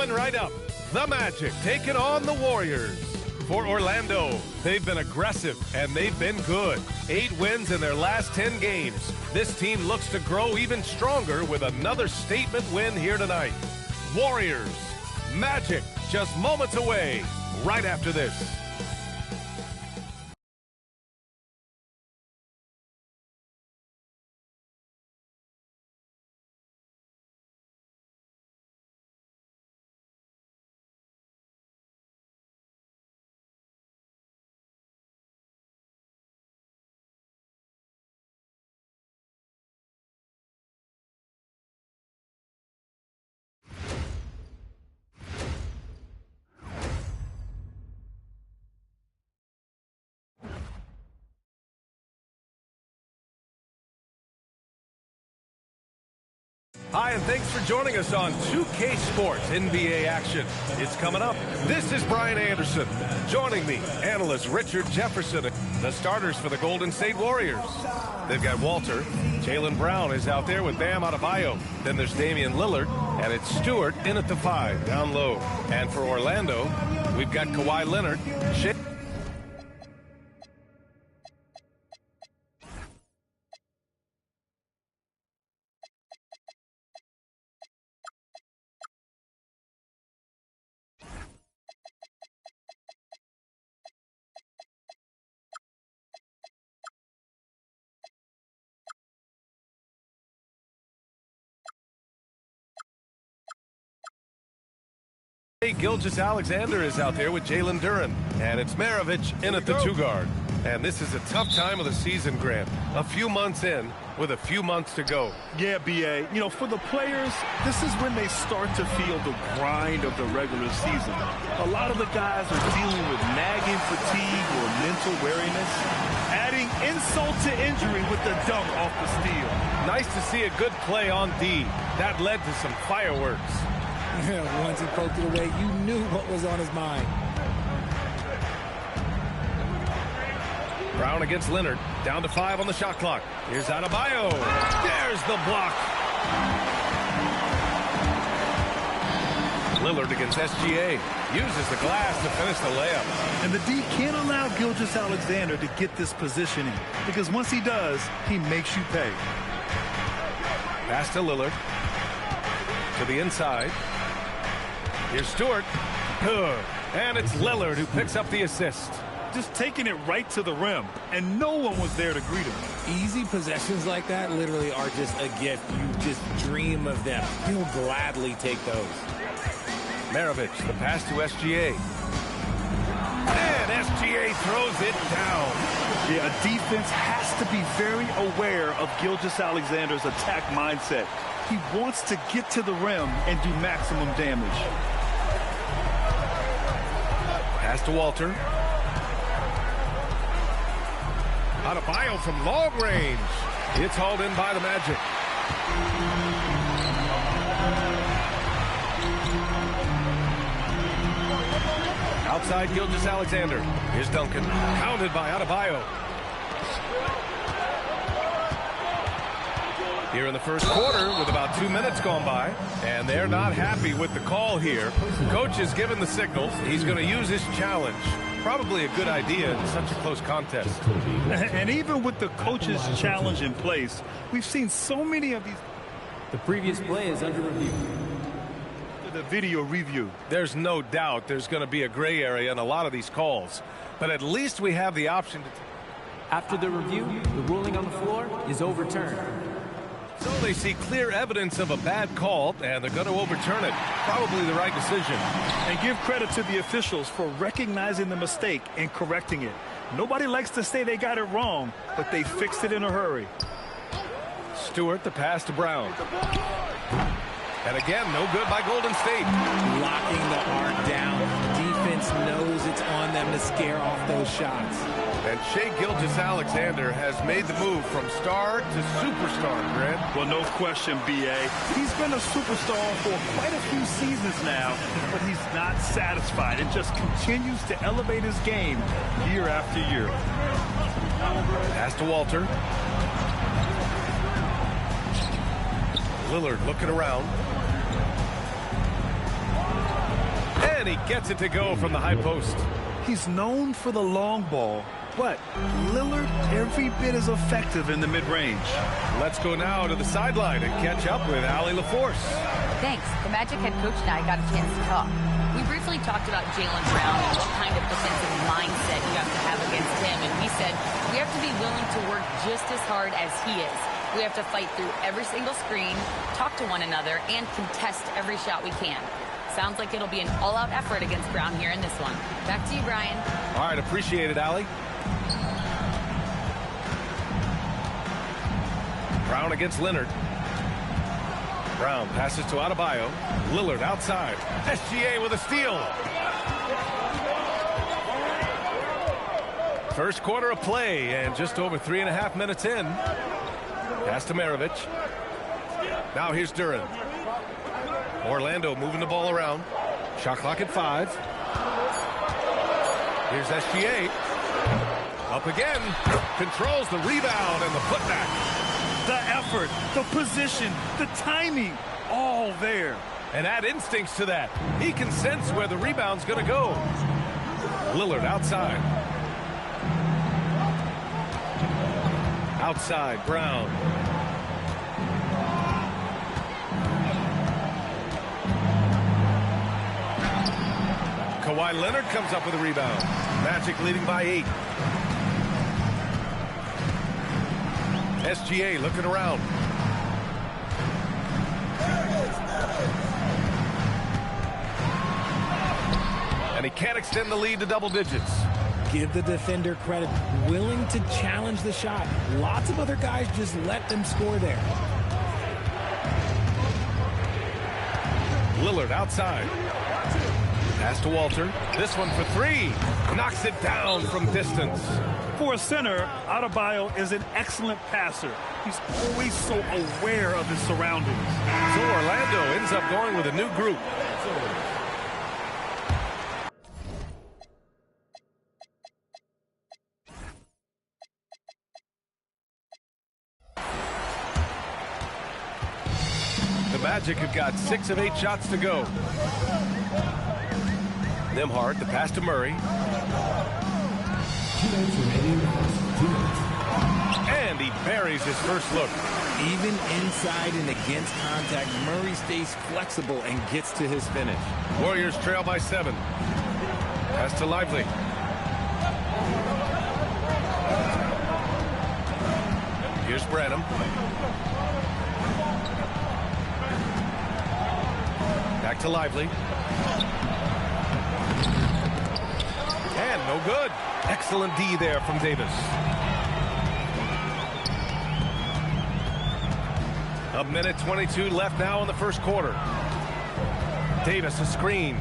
Coming right up, the Magic taking on the Warriors. For Orlando, they've been aggressive and they've been good. 8 wins in their last 10 games. This team looks to grow even stronger with another statement win here tonight. Warriors, Magic, just moments away, right after this. Hi, and thanks for joining us on 2K Sports NBA action. It's coming up. This is Brian Anderson. Joining me, analyst Richard Jefferson, the starters for the Golden State Warriors. They've got Walter. Jaylen Brown is out there with Bam Adebayo. Then there's Damian Lillard, and it's Stewart in at the 5, down low. And for Orlando, we've got Kawhi Leonard. Gilgeous-Alexander is out there with Jalen Duren. And it's Maravich in at the 2 guard. And this is a tough time of the season, Grant. A few months in with a few months to go. Yeah, B.A. You know, for the players, this is when they start to feel the grind of the regular season. A lot of the guys are dealing with nagging fatigue or mental weariness, adding insult to injury with the dunk off the steal. Nice to see a good play on D. That led to some fireworks. Once he poked it away, you knew what was on his mind. Brown against Leonard. Down to 5 on the shot clock. Here's Adebayo. There's the block. Lillard against SGA. Uses the glass to finish the layup. And the D can't allow Gilgeous-Alexander to get this positioning, because once he does, he makes you pay. Pass to Lillard. To the inside. Here's Stewart. Good. And it's Lillard who picks up the assist. Just taking it right to the rim, and no one was there to greet him. Easy possessions like that literally are just a gift. You just dream of them. You'll gladly take those. Maravich, the pass to SGA. And SGA throws it down. Yeah, a defense has to be very aware of Gilgeous-Alexander's attack mindset. He wants to get to the rim and do maximum damage. Pass to Walter. Adebayo from long range. It's hauled in by the Magic. Outside Gilgeous-Alexander. Here's Duncan. Pounded by Adebayo. Here in the first quarter with about 2 minutes gone by, and they're not happy with the call here. Coach is given the signal. He's going to use his challenge. Probably a good idea in such a close contest. And even with the coach's challenge in place, we've seen so many of these. The previous play is under review. The video review. There's no doubt there's going to be a gray area in a lot of these calls, but at least we have the option to. After the review, the ruling on the floor is overturned. So they see clear evidence of a bad call, and they're going to overturn it. Probably the right decision. And give credit to the officials for recognizing the mistake and correcting it. Nobody likes to say they got it wrong, but they fixed it in a hurry. Stewart, the pass to Brown. And again, no good by Golden State. Locking the arc down. Defense knows it's on them to scare off those shots. And Shai Gilgeous-Alexander has made the move from star to superstar, Grant. Well, no question, B.A. He's been a superstar for quite a few seasons now, but he's not satisfied and just continues to elevate his game year after year. Pass to Walter. Lillard looking around. And he gets it to go from the high post. He's known for the long ball, but Lillard every bit as effective in the mid-range. Let's go now to the sideline and catch up with Allie LaForce. Thanks. The Magic head coach and I got a chance to talk. We briefly talked about Jaylen Brown and what kind of defensive mindset you have to have against him. And he said, we have to be willing to work just as hard as he is. We have to fight through every single screen, talk to one another, and contest every shot we can. Sounds like it'll be an all-out effort against Brown here in this one. Back to you, Brian. All right, appreciate it, Allie. Brown against Leonard. Brown passes to Adebayo. Lillard outside. SGA with a steal. First quarter of play and just over 3.5 minutes in. Pass to Maravich. Now here's Duran. Orlando moving the ball around. Shot clock at 5. Here's SGA. Up again. Controls the rebound and the putback. The effort, the position, the timing, all there. And add instincts to that. He can sense where the rebound's going to go. Lillard outside. Outside, Brown. Kawhi Leonard comes up with a rebound. Magic leading by 8. SGA looking around. And he can't extend the lead to double digits. Give the defender credit. Willing to challenge the shot. Lots of other guys just let them score there. Lillard outside. Pass to Walter. This one for 3. Knocks it down from distance. For a center, Adebayo is an excellent passer. He's always so aware of his surroundings. So Orlando ends up going with a new group. The Magic have got 6 of 8 shots to go. Nembhard, the pass to Murray. And he buries his first look. Even inside and against contact, Murray stays flexible and gets to his finish. Warriors trail by 7. Pass to Lively. Here's Branham. Back to Lively. And no good. Excellent D there from Davis. A minute 22 left now in the first quarter. Davis a screen.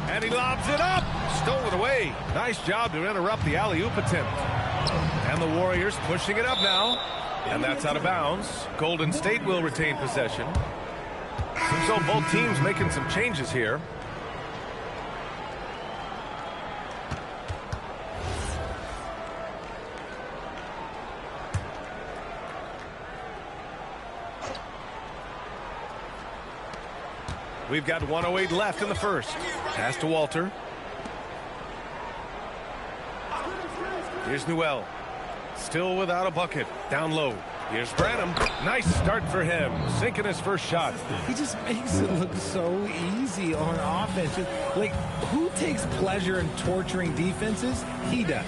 And he lobs it up. Stolen away. Nice job to interrupt the alley-oop attempt. And the Warriors pushing it up now. And that's out of bounds. Golden State will retain possession. So both teams making some changes here. We've got 1:08 left in the first. Pass to Walter. Here's Newell. Still without a bucket. Down low. Here's Branham. Nice start for him. Sinking his first shot. He just makes it look so easy on offense. Like, who takes pleasure in torturing defenses? He does.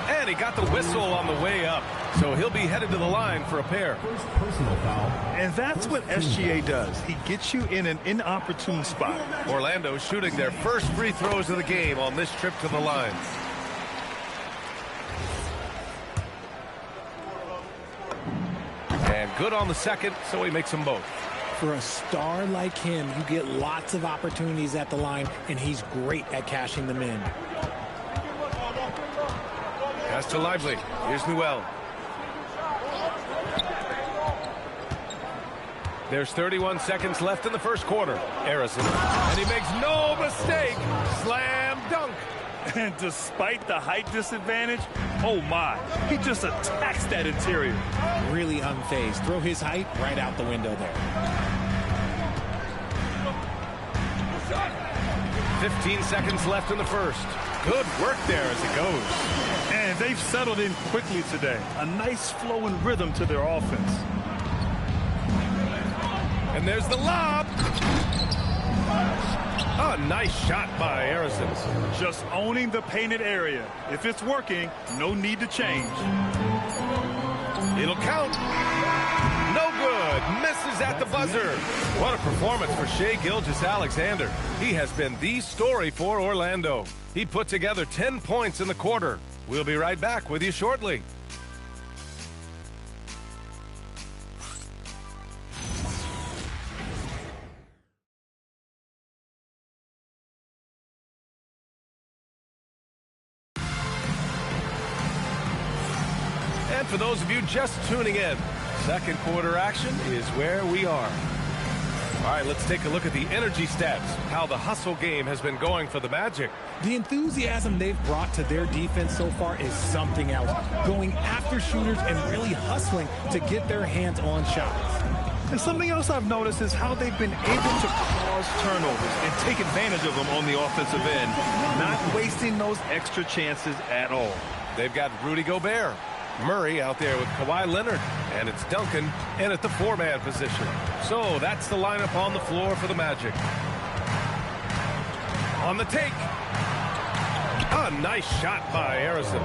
And he got the whistle on the way up. So he'll be headed to the line for a pair. First personal foul. And that's what SGA does. He gets you in an inopportune spot. Orlando shooting their first free throws of the game on this trip to the line. And good on the second, so he makes them both. For a star like him, you get lots of opportunities at the line, and he's great at cashing them in. Pass to Lively. Here's Newell. There's 31 seconds left in the first quarter. Harrison. And he makes no mistake. Slam dunk. And despite the height disadvantage, oh my, he just attacks that interior. Really unfazed. Throw his height right out the window there. 15 seconds left in the first. Good work there as it goes. And they've settled in quickly today. A nice flow and rhythm to their offense. And there's the lob. A nice shot by Harrison. Just owning the painted area. If it's working, no need to change. It'll count. No good. Misses at the buzzer. What a performance for Shai Gilgeous-Alexander. He has been the story for Orlando. He put together 10 points in the quarter. We'll be right back with you shortly. And for those of you just tuning in, second quarter action is where we are. All right, let's take a look at the energy stats, how the hustle game has been going for the Magic. The enthusiasm they've brought to their defense so far is something else. Going after shooters and really hustling to get their hands on shots. And something else I've noticed is how they've been able to cause turnovers and take advantage of them on the offensive end, not wasting those extra chances at all. They've got Rudy Gobert, Murray out there with Kawhi Leonard, and it's Duncan in at the four-man position. So that's the lineup on the floor for the Magic. On the take. A nice shot by Harrison.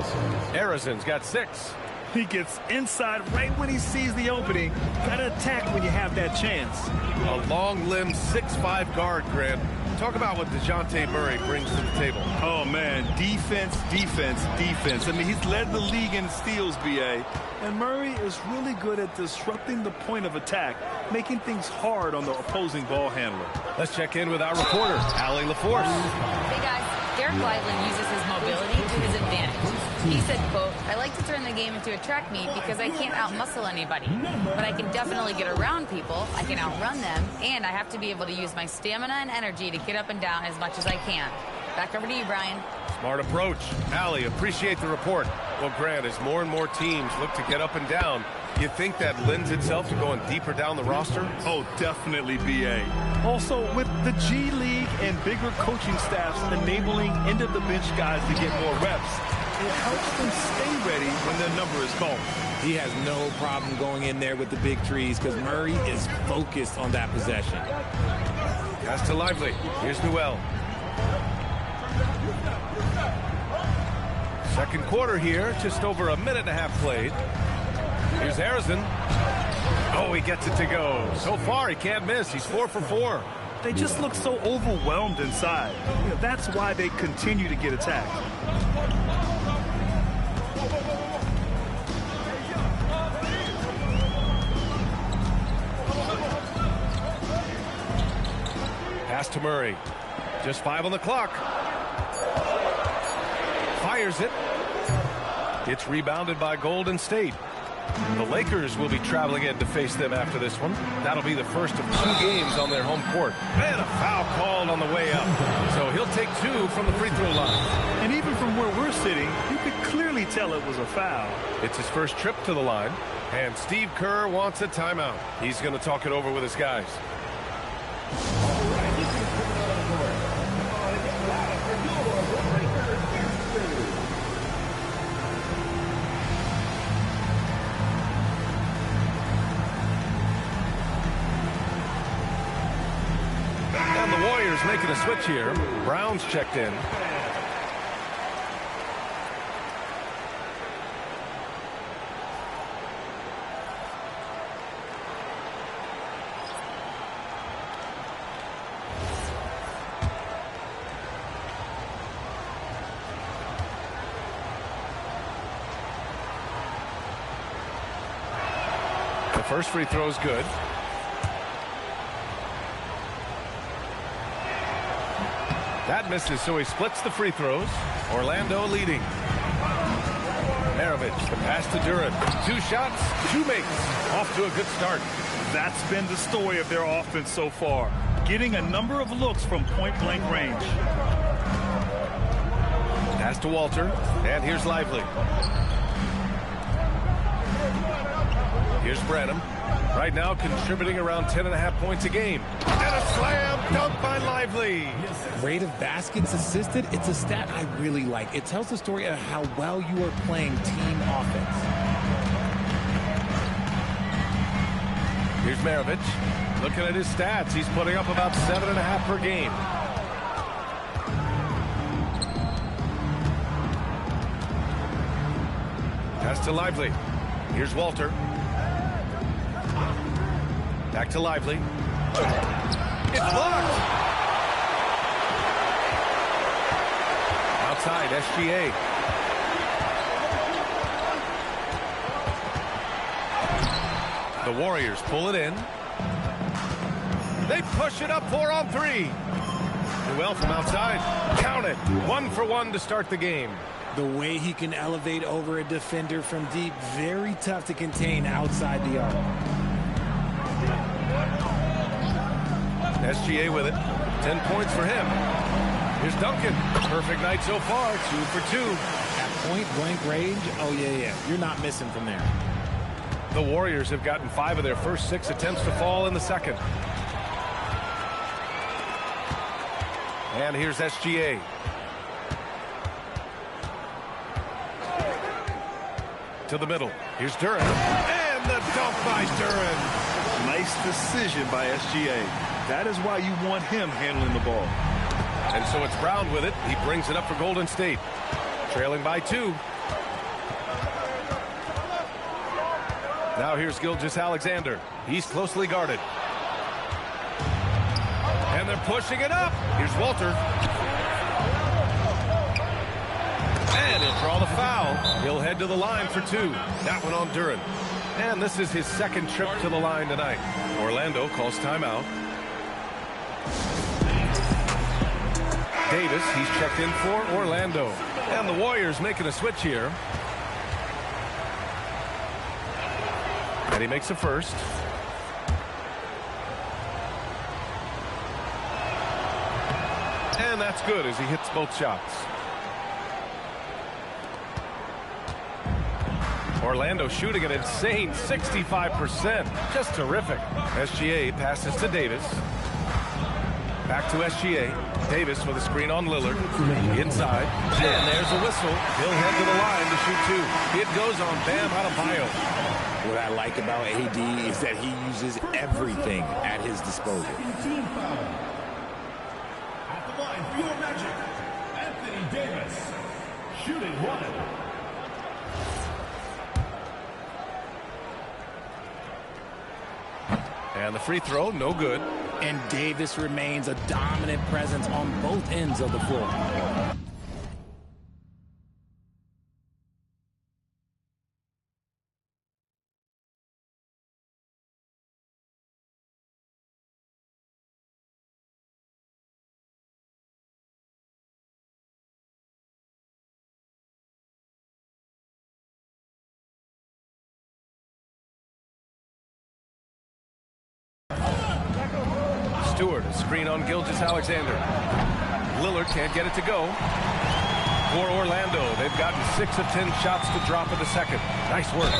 Harrison's got 6. He gets inside right when he sees the opening. Gotta attack when you have that chance. A long-limbed 6'5" guard, Grant. Talk about what DeJounte Murray brings to the table. Oh, man, defense, defense, defense. I mean, he's led the league in steals, B.A. And Murray is really good at disrupting the point of attack, making things hard on the opposing ball handler. Let's check in with our reporter, Allie LaForce. Hey, guys. Derek Lively uses his mobility to his advantage. He said, quote, "I like to turn the game into a track meet because I can't out-muscle anybody. But I can definitely get around people, I can outrun them, and I have to be able to use my stamina and energy to get up and down as much as I can." Back over to you, Brian. Smart approach. Allie, appreciate the report. Well, Grant, as more and more teams look to get up and down, you think that lends itself to going deeper down the roster? Oh, definitely, B.A. Also, with the G League and bigger coaching staffs enabling end-of-the-bench guys to get more reps, it helps them stay ready when their number is called. He has no problem going in there with the big trees because Murray is focused on that possession. Pass to Lively. Here's Newell. Second quarter here, just over a minute and a half played. Here's Harrison. Oh, he gets it to go. So far, he can't miss. He's 4 for 4. They just look so overwhelmed inside. You know, that's why they continue to get attacked. Pass to Murray. Just 5 on the clock. Fires it. It's rebounded by Golden State. The Lakers will be traveling in to face them after this one. That'll be the first of 2 games on their home court. And a foul called on the way up. So he'll take 2 from the free throw line. And even from where we're sitting, you could clearly tell it was a foul. It's his first trip to the line. And Steve Kerr wants a timeout. He's going to talk it over with his guys. Making a switch here. Brown's checked in. The first free throw is good. That misses, so he splits the free throws. Orlando leading. Maravich, the pass to Duran. 2 shots, 2 makes. Off to a good start. That's been the story of their offense so far. Getting a number of looks from point-blank range. Pass to Walter, and here's Lively. Here's Branham. Right now contributing around 10.5 points a game. And a slam dunk by Lively. Rate of baskets assisted, it's a stat I really like. It tells the story of how well you are playing team offense. Here's Maravich. Looking at his stats, he's putting up about 7.5 per game. Pass to Lively. Here's Walter. Back to Lively. It's blocked. Outside, SGA. The Warriors pull it in. They push it up 4-on-3. Well from outside. Count it. 1 for 1 to start the game. The way he can elevate over a defender from deep, very tough to contain outside the arc. SGA with it. 10 points for him. Here's Duncan. Perfect night so far. 2 for 2. At point-blank range, oh, yeah. You're not missing from there. The Warriors have gotten 5 of their first 6 attempts to fall in the second. And here's SGA. To the middle. Here's Duran. And the dunk by Duran. Nice decision by SGA. That is why you want him handling the ball. And so it's Brown with it. He brings it up for Golden State. Trailing by 2. Now here's Gilgeous-Alexander. He's closely guarded. And they're pushing it up. Here's Walter. And he'll draw the foul. He'll head to the line for 2. That one on Duran. And this is his second trip to the line tonight. Orlando calls timeout. Davis, he's checked in for Orlando. And the Warriors making a switch here. And he makes a first. And that's good as he hits both shots. Orlando shooting an insane 65%. Just terrific. SGA passes to Davis. Back to SGA. Davis with a screen on Lillard. Inside. And there's a whistle. He'll head to the line to shoot 2. It goes on Bam Adebayo. What I like about AD is that he uses everything at his disposal. At the line for your Magic, Anthony Davis, shooting 1. And the free throw, no good. And Davis remains a dominant presence on both ends of the floor. Stewart, screen on Gilgeous-Alexander. Lillard can't get it to go. For Orlando, they've gotten 6 of 10 shots to drop in the second. Nice work.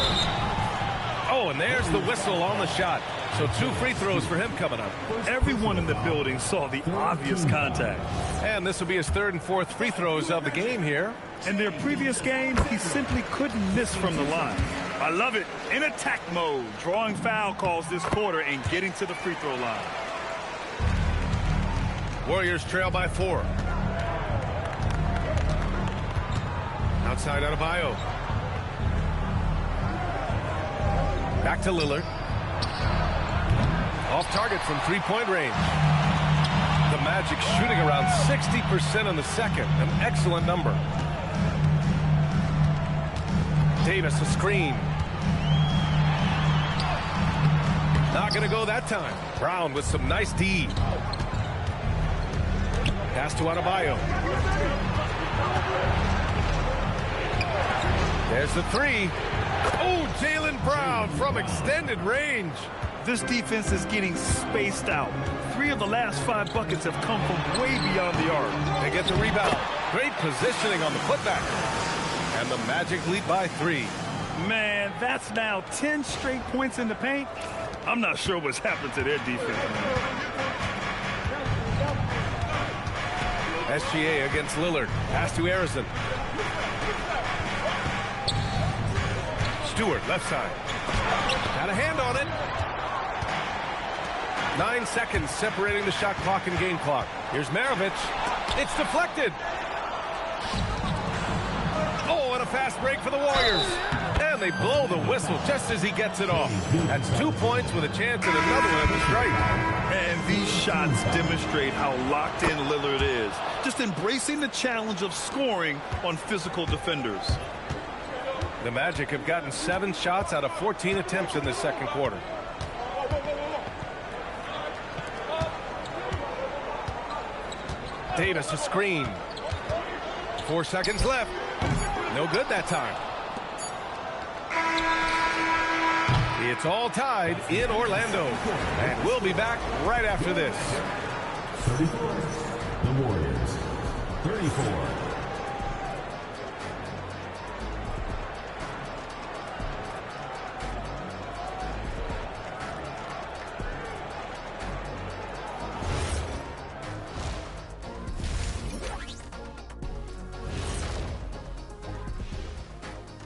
Oh, and there's the whistle on the shot. So 2 free throws for him coming up. Everyone in the building saw the obvious contact. And this will be his 3rd and 4th free throws of the game here. In their previous game, he simply couldn't miss from the line. I love it. In attack mode, drawing foul calls this quarter and getting to the free throw line. Warriors trail by 4. Outside Adebayo. Back to Lillard. Off target from 3-point range. The Magic shooting around 60% in the second. An excellent number. Davis a screen. Not going to go that time. Brown with some nice D. Pass to Adebayo. There's the 3. Oh, Jaylen Brown from extended range. This defense is getting spaced out. 3 of the last 5 buckets have come from way beyond the arc. They get the rebound. Great positioning on the putback. And the Magic lead by 3. Man, that's now 10 straight points in the paint. I'm not sure what's happened to their defense. SGA against Lillard. Pass to Harrison. Stewart, left side. Got a hand on it. 9 seconds separating the shot clock and game clock. Here's Maravich. It's deflected. Oh, and a fast break for the Warriors. And they blow the whistle just as he gets it off. That's 2 points with a chance at another one at the strike. And these shots demonstrate how locked in Lillard is. Just embracing the challenge of scoring on physical defenders. The Magic have gotten 7 shots out of 14 attempts in the second quarter. Davis a screen. 4 seconds left. No good that time. It's all tied in Orlando. And we'll be back right after this. 34. The Warriors. 34.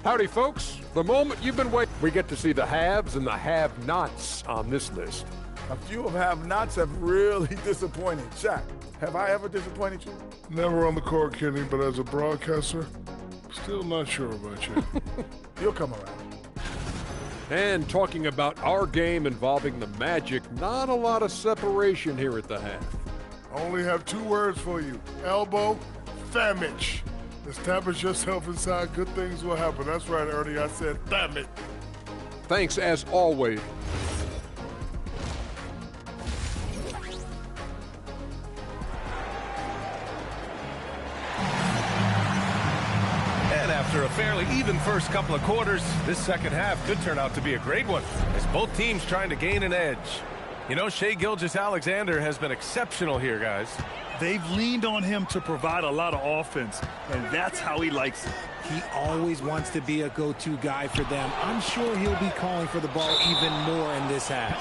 Howdy, folks. The moment you've been waiting. We get to see the haves and the have-nots on this list. A few of have-nots have really disappointed. Shaq, have I ever disappointed you? Never on the court, Kenny, but as a broadcaster, still not sure about you. You'll come around. And talking about our game involving the Magic, not a lot of separation here at the half. I only have 2 words for you. Elbow, famage. Establish yourself inside, good things will happen. That's right, Ernie, I said damn it. Thanks, as always. And after a fairly even first couple of quarters, this second half could turn out to be a great one, as both teams trying to gain an edge. You know, Shai Gilgeous-Alexander has been exceptional here, guys. They've leaned on him to provide a lot of offense, and that's how he likes it. He always wants to be a go-to guy for them. I'm sure he'll be calling for the ball even more in this half.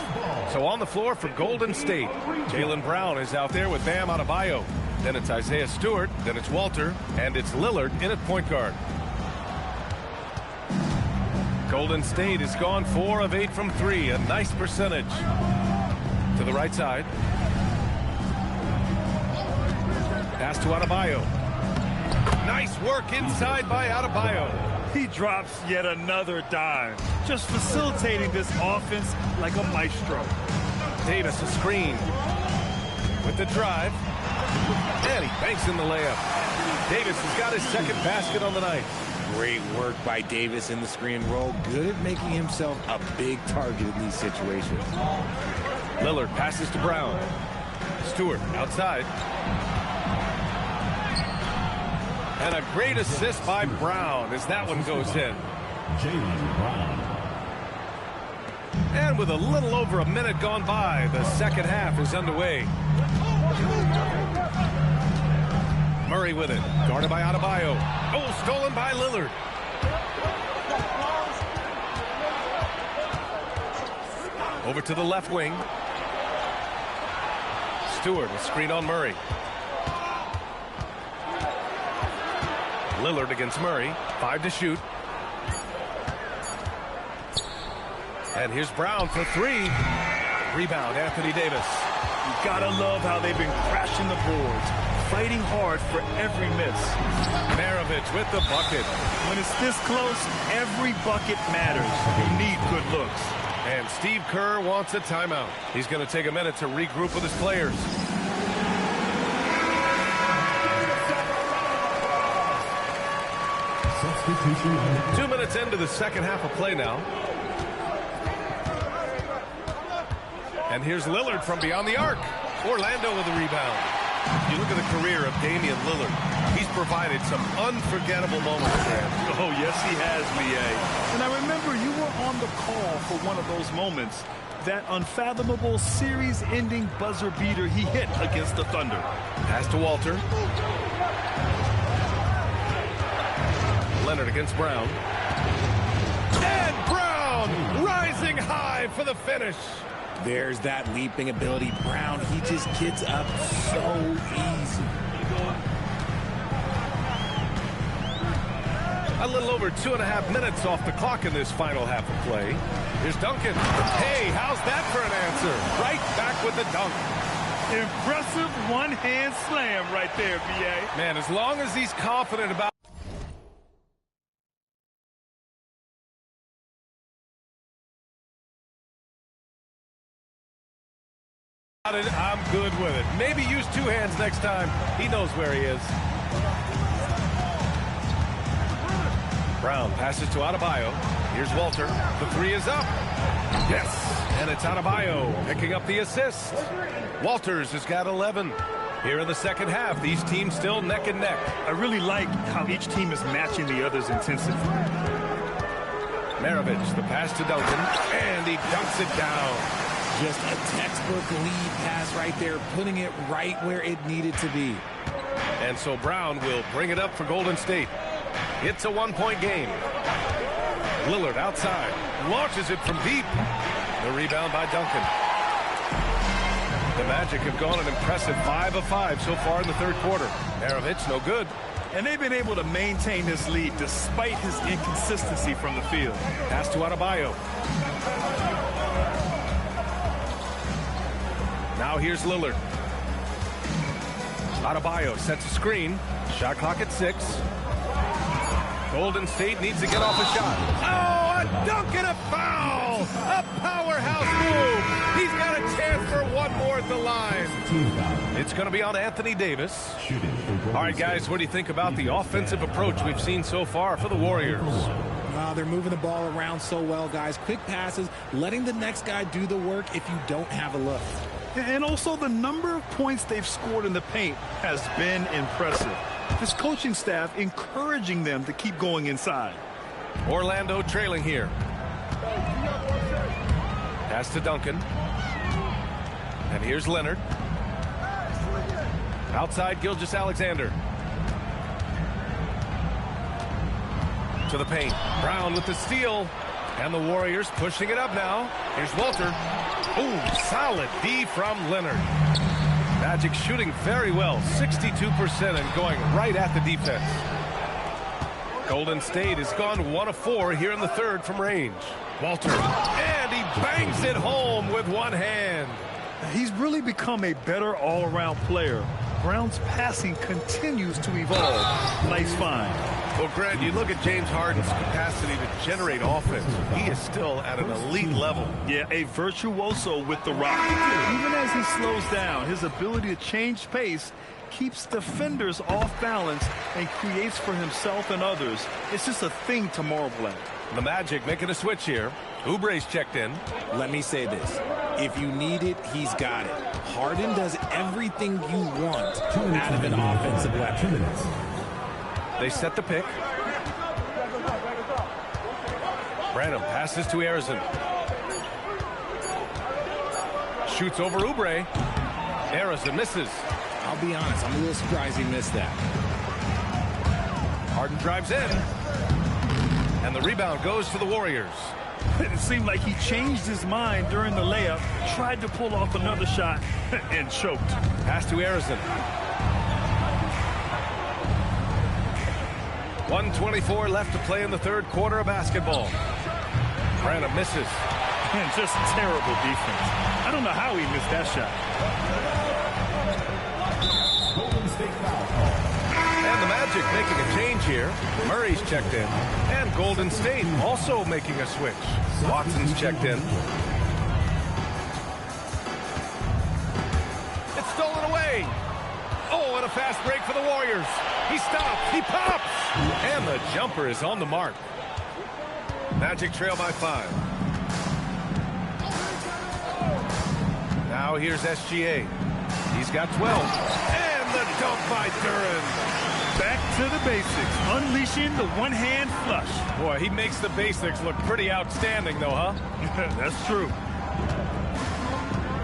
So on the floor for Golden State, Jaylen Brown is out there with Bam Adebayo. Then it's Isaiah Stewart, then it's Walter, and it's Lillard in at point guard. Golden State has gone 4 of 8 from 3, a nice percentage. To the right side. Pass to Adebayo. Nice work inside by Adebayo. He drops yet another dime, just facilitating this offense like a maestro. Davis a screen. With the drive. And he banks in the layup. Davis has got his second basket on the night. Great work by Davis in the screen roll. Good at making himself a big target in these situations. Lillard passes to Brown. Stewart outside. And a great assist by Brown as that one goes in. Jaylen Brown. And with a little over a minute gone by, the second half is underway. Murray with it. Guarded by Adebayo. Oh, stolen by Lillard. Over to the left wing. Stewart will screen on Murray. Lillard against Murray. 5 to shoot. And here's Brown for 3. Rebound, Anthony Davis. You gotta love how they've been crashing the boards, fighting hard for every miss. Maravich with the bucket. When it's this close, every bucket matters. You need good looks. And Steve Kerr wants a timeout. He's going to take a minute to regroup with his players. Substitution. 2 minutes into the second half of play now. And here's Lillard from beyond the arc. Orlando with the rebound. You look at the career of Damian Lillard. He's provided some unforgettable moments, Grant. Oh, yes, he has, B.A. And I remember you were on the call for one of those moments. That unfathomable series-ending buzzer beater he hit against the Thunder. Pass to Walter. Leonard against Brown. drive for the finish. There's that leaping ability. Brown, he just gets up so easy. A little over 2.5 minutes off the clock in this final half of play. Here's Duncan. Hey, how's that for an answer? Right back with the dunk. Impressive one-hand slam right there, B.A. Man, as long as he's confident about it, I'm good with it. Maybe use two hands next time. He knows where he is. Brown passes to Adebayo. Here's Walter. The three is up. Yes, and it's Adebayo picking up the assist. Walters has got 11. Here in the second half, these teams still neck and neck. I really like how each team is matching the other's intensity. Maravich, the pass to Duncan, and he dunks it down. Just a textbook lead pass right there, putting it right where it needed to be. And so Brown will bring it up for Golden State. It's a one-point game. Lillard outside, launches it from deep. The rebound by Duncan. The Magic have gone an impressive 5 of 5 so far in the third quarter. Maravich, no good. And they've been able to maintain this lead despite his inconsistency from the field. Pass to Adebayo. Now here's Lillard. Adebayo sets a screen. Shot clock at 6. Golden State needs to get off a shot. Oh, a dunk and a foul! A powerhouse move! He's got a chance for one more at the line. It's going to be on Anthony Davis. All right, guys, what do you think about the offensive approach we've seen so far for the Warriors? They're moving the ball around so well, guys. Quick passes, letting the next guy do the work if you don't have a look. And also the number of points they've scored in the paint has been impressive. This coaching staff encouraging them to keep going inside. Orlando trailing here. Pass to Duncan. And here's Leonard. Outside Gilgeous-Alexander. To the paint. Brown with the steal. And the Warriors pushing it up now. Here's Walter. Ooh, solid D from Leonard. Magic shooting very well, 62% and going right at the defense. Golden State has gone 1 of 4 here in the third from range. Walter, and he bangs it home with one hand. He's really become a better all-around player. Brown's passing continues to evolve. Nice find. Well, Grant, you look at James Harden's capacity to generate offense. He is still at an elite level. Yeah, a virtuoso with the rock. Even as he slows down, his ability to change pace keeps defenders off balance and creates for himself and others. It's just a thing to marvel at. The Magic making a switch here. Oubre's checked in. Let me say this. If you need it, he's got it. Harden does everything you want out of an offensive weapon. They set the pick. Branham passes to Arizon. Shoots over Oubre. Arizon misses. I'll be honest, I'm a little surprised he missed that. Harden drives in. And the rebound goes to the Warriors. It seemed like he changed his mind during the layup, tried to pull off another shot, and choked. Pass to Arizon. 1:24 left to play in the third quarter of basketball. Branham misses. And just terrible defense. I don't know how he missed that shot. And the Magic making a change here. Murray's checked in. And Golden State also making a switch. Watson's checked in. It's stolen away. Oh, and a fast break for the Warriors. He stops. He pops. And the jumper is on the mark. Magic trail by 5. Now here's SGA. He's got 12. And the dunk by Duran. Back to the basics, unleashing the one-hand flush. Boy, he makes the basics look pretty outstanding, though, huh? That's true.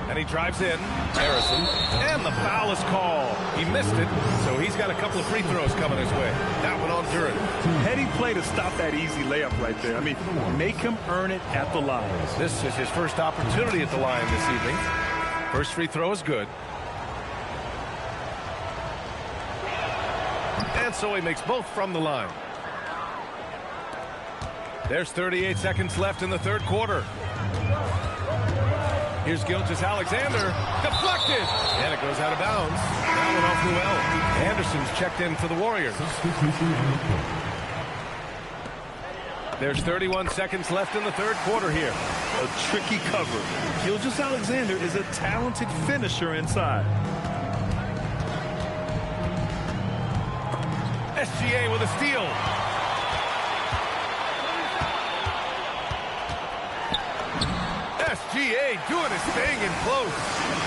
And he drives in. Harrison. And the foul is called. He missed it, so he's got a couple of free throws coming his way. That one on Duren. Heady play to stop that easy layup right there. I mean, make him earn it at the line. This is his first opportunity at the line this evening. First free throw is good. And so he makes both from the line. There's 38 seconds left in the third quarter. Here's Gilgeous-Alexander. Deflected. And it goes out of bounds. That one off Newell. Anderson's checked in for the Warriors. There's 31 seconds left in the third quarter here. A tricky cover. Gilgeous-Alexander is a talented finisher inside. SGA with a steal. SGA doing his thing in close.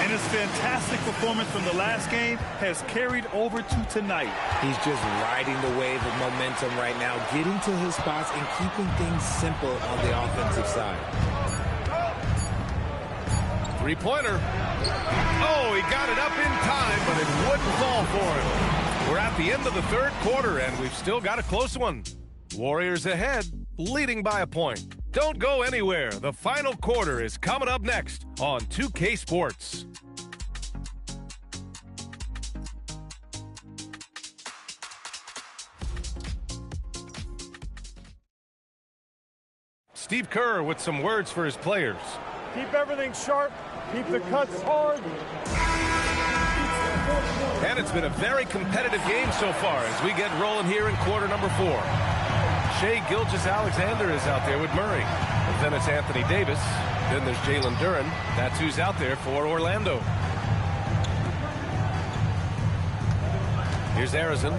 And his fantastic performance from the last game has carried over to tonight. He's just riding the wave of momentum right now, getting to his spots and keeping things simple on the offensive side. Three-pointer. Oh, he got it up in time, but it wouldn't fall for him. We're at the end of the third quarter, and we've still got a close one. Warriors ahead, leading by a point. Don't go anywhere. The final quarter is coming up next on 2K Sports. Steve Kerr with some words for his players. Keep everything sharp. Keep the cuts hard. And it's been a very competitive game so far as we get rolling here in quarter number 4. Shai Gilgeous-Alexander is out there with Murray. And then it's Anthony Davis. Then there's Jalen Duren. That's who's out there for Orlando. Here's Harrison.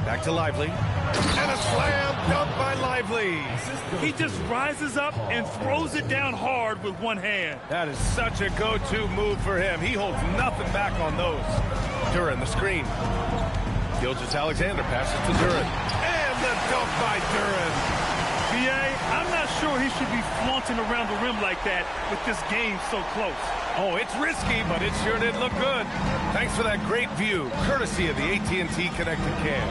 Back to Lively. And a slam dunk by Lively. He just rises up and throws it down hard with one hand. That is such a go-to move for him. He holds nothing back on those. Duren, the screen. Gilgeous-Alexander passes to Duren. And the dunk by Duren. B.A., I'm not sure he should be flaunting around the rim like that with this game so close. Oh, it's risky, but it sure did look good. Thanks for that great view, courtesy of the AT&T Connected Cam.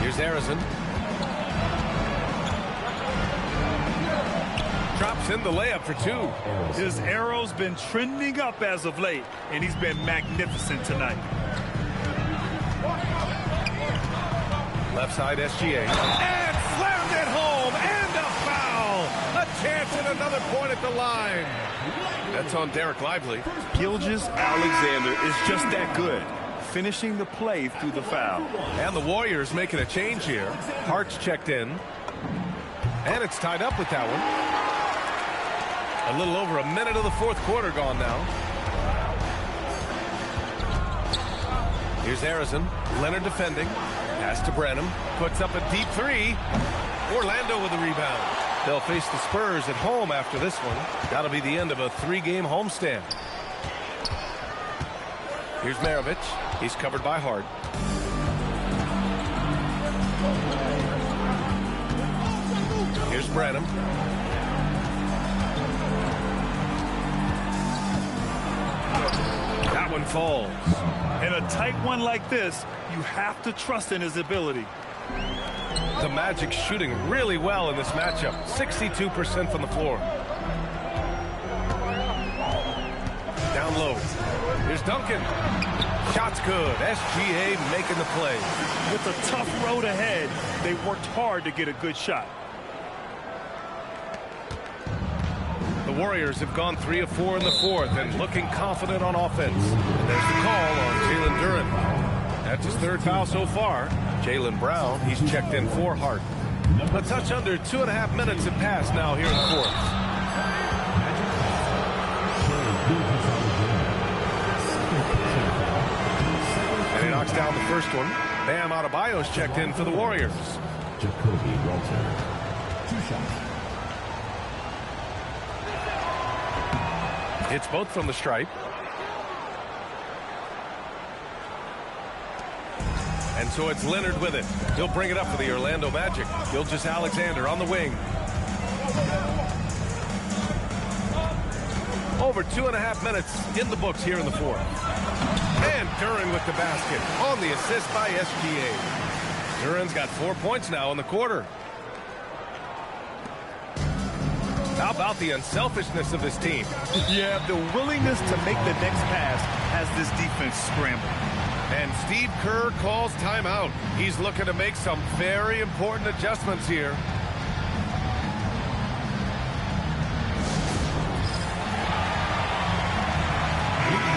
Here's Harrison. Drops in the layup for 2. His arrow's been trending up as of late, and he's been magnificent tonight. Left side SGA. And slammed it home. And a foul. A chance at another point at the line. That's on Derek Lively. Gilgeous-Alexander is just that good, finishing the play through the foul. And the Warriors making a change here. Hart's checked in. And it's tied up with that one. A little over a minute of the fourth quarter gone now. Here's Harrison. Leonard defending. Pass to Branham. Puts up a deep 3. Orlando with the rebound. They'll face the Spurs at home after this one. That'll be the end of a 3-game homestand. Here's Maravich. He's covered by Hart. Here's Branham. That one falls. In a tight one like this, you have to trust in his ability. The Magic shooting really well in this matchup. 62% from the floor. Down low. Here's Duncan. Shot's good. SGA making the play. With a tough road ahead, they worked hard to get a good shot. The Warriors have gone 3 of 4 in the fourth and looking confident on offense. And there's the call on Jalen Duren. That's his third foul so far. Jaylen Brown, he's checked in for Hart. A touch under 2.5 minutes have passed now here in the fourth. And he knocks down the first one. Bam Adebayo's checked in for the Warriors. Jacoby Walter. 2 shots. Hits both from the stripe. And so it's Leonard with it. He'll bring it up for the Orlando Magic. Gilgeous-Alexander on the wing. Over 2.5 minutes in the books here in the fourth. And Duran with the basket on the assist by SGA. Duran's got 4 points now in the quarter. How about the unselfishness of this team? Yeah, the willingness to make the next pass has this defense scrambled. And Steve Kerr calls timeout. He's looking to make some very important adjustments here.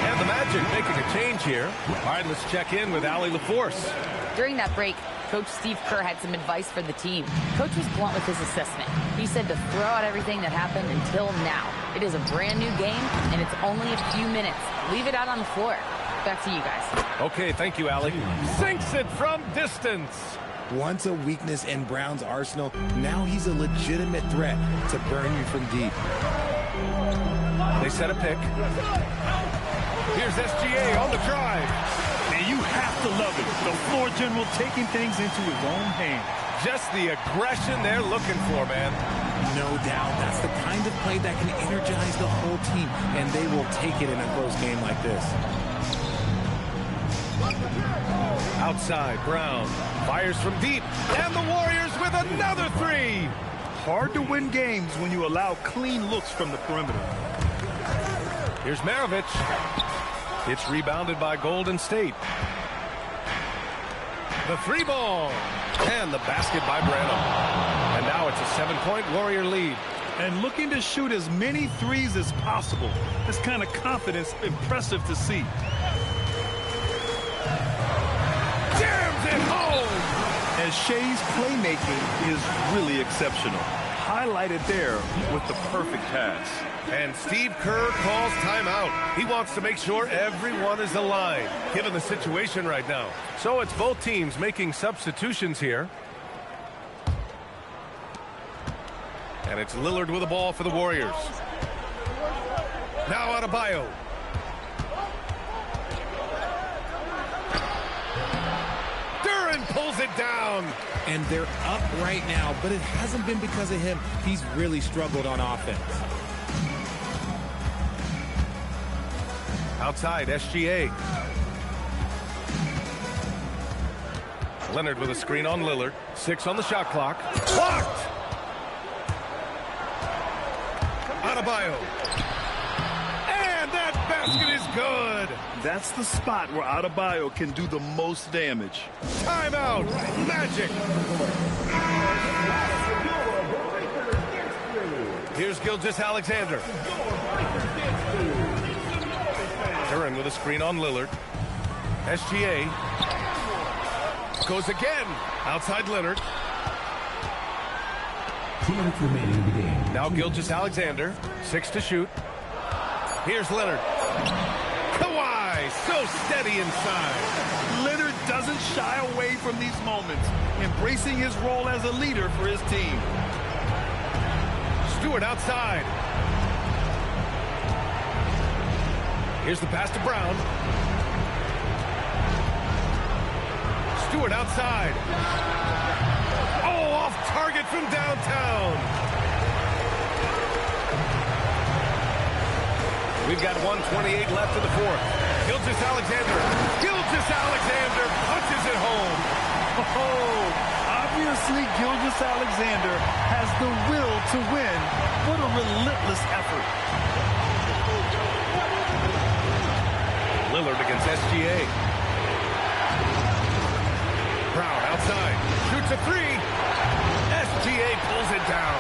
And the Magic making a change here. All right, let's check in with Allie LaForce. During that break, Coach Steve Kerr had some advice for the team. Coach was blunt with his assessment. He said to throw out everything that happened until now. It is a brand new game, and it's only a few minutes. Leave it out on the floor. Back to you guys. Okay, thank you, Allie. Sinks it from distance. Once a weakness in Brown's arsenal, now he's a legitimate threat to burn you from deep. They set a pick. Here's SGA on the drive. And you have to love it. The floor general taking things into his own hands. Just the aggression they're looking for, man. No doubt. That's the kind of play that can energize the whole team, and they will take it in a close game like this. Outside, Brown fires from deep, and the Warriors with another three. Hard to win games when you allow clean looks from the perimeter. Here's Maravich. It's rebounded by Golden State. The three ball. And the basket by Branham. And now it's a 7-point Warrior lead. And looking to shoot as many threes as possible. This kind of confidence, impressive to see. Jams it home! And Shea's playmaking is really exceptional. Highlighted there with the perfect pass. And Steve Kerr calls timeout. He wants to make sure everyone is aligned, given the situation right now. So it's both teams making substitutions here. And it's Lillard with the ball for the Warriors. Now Adebayo. Duran pulls it down. And they're up right now, but it hasn't been because of him. He's really struggled on offense. Outside, SGA. Leonard with a screen on Lillard. 6 on the shot clock. Blocked! Adebayo. And that basket is good. That's the spot where Adebayo can do the most damage. Timeout. Magic. Here's Gilgeous-Alexander. Duran with a screen on Lillard. SGA goes again. Outside Leonard. 2 minutes remaining in the game. Now Gilgeous-Alexander. 6 to shoot. Here's Leonard. Kawhi, so steady inside. Leonard doesn't shy away from these moments, embracing his role as a leader for his team. Stewart outside. Here's the pass to Brown. Stewart outside. Oh, off target from downtown. We've got 1:28 left in the fourth. Gilgeous-Alexander. Gilgeous-Alexander punches it home. Oh, obviously Gilgeous-Alexander has the will to win. What a relentless effort. Lillard against SGA. Brown outside. Shoots a three. SGA pulls it down.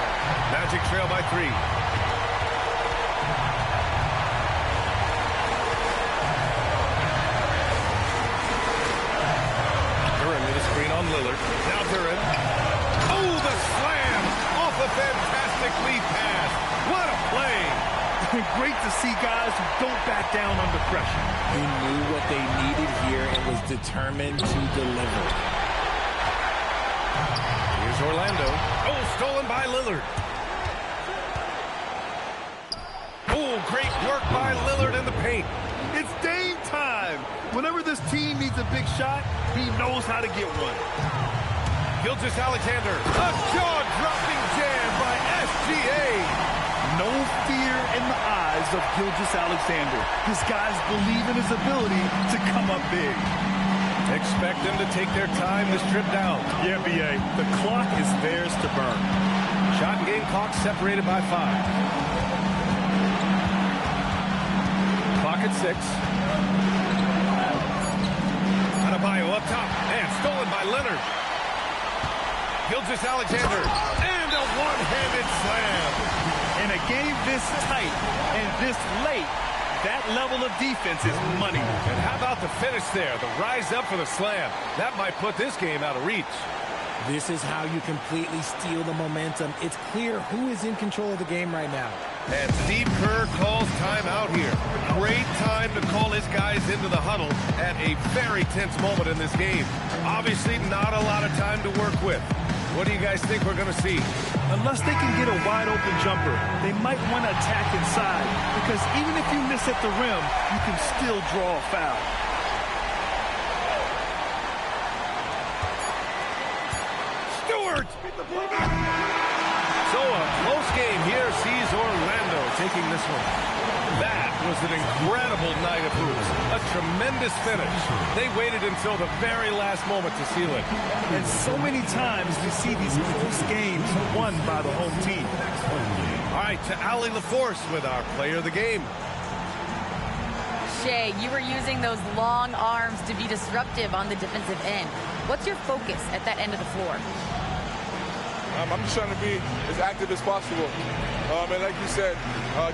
Magic trail by 3. Duran with a screen on Lillard. Now Duran. Oh, the slam off a fantastic lead pass. What a play. Great to see guys who don't back down under pressure. He knew what they needed here and was determined to deliver. Here's Orlando. Oh, stolen by Lillard. Oh, great work by Lillard in the paint. It's Dame time. Whenever this team needs a big shot, he knows how to get one. Gilgeous-Alexander. A jaw-dropping jam by SGA. no fear in the eyes of Gilgeous-Alexander. This guy's believe in his ability to come up big. Expect them to take their time this trip down. Yeah, B.A., the clock is theirs to burn. Shot and game clock separated by 5. Clock at 6. Adebayo up top, and stolen by Leonard. Gilgeous-Alexander, and a one-handed slam. In a game this tight and this late, that level of defense is money. And how about the finish there? The rise up for the slam. That might put this game out of reach. This is how you completely steal the momentum. It's clear who is in control of the game right now. And Steve Kerr calls timeout here. Great time to call his guys into the huddle at a very tense moment in this game. Obviously not a lot of time to work with. What do you guys think we're going to see? Unless they can get a wide-open jumper, they might want to attack inside, because even if you miss at the rim, you can still draw a foul. Stewart! So a close game here sees Orlando taking this one. That was an incredible night of hoops. A tremendous finish. They waited until the very last moment to seal it. And so many times we see these close games won by the home team. All right, to Allie LaForce with our player of the game. Shea, you were using those long arms to be disruptive on the defensive end. What's your focus at that end of the floor? I'm just trying to be as active as possible. And like you said,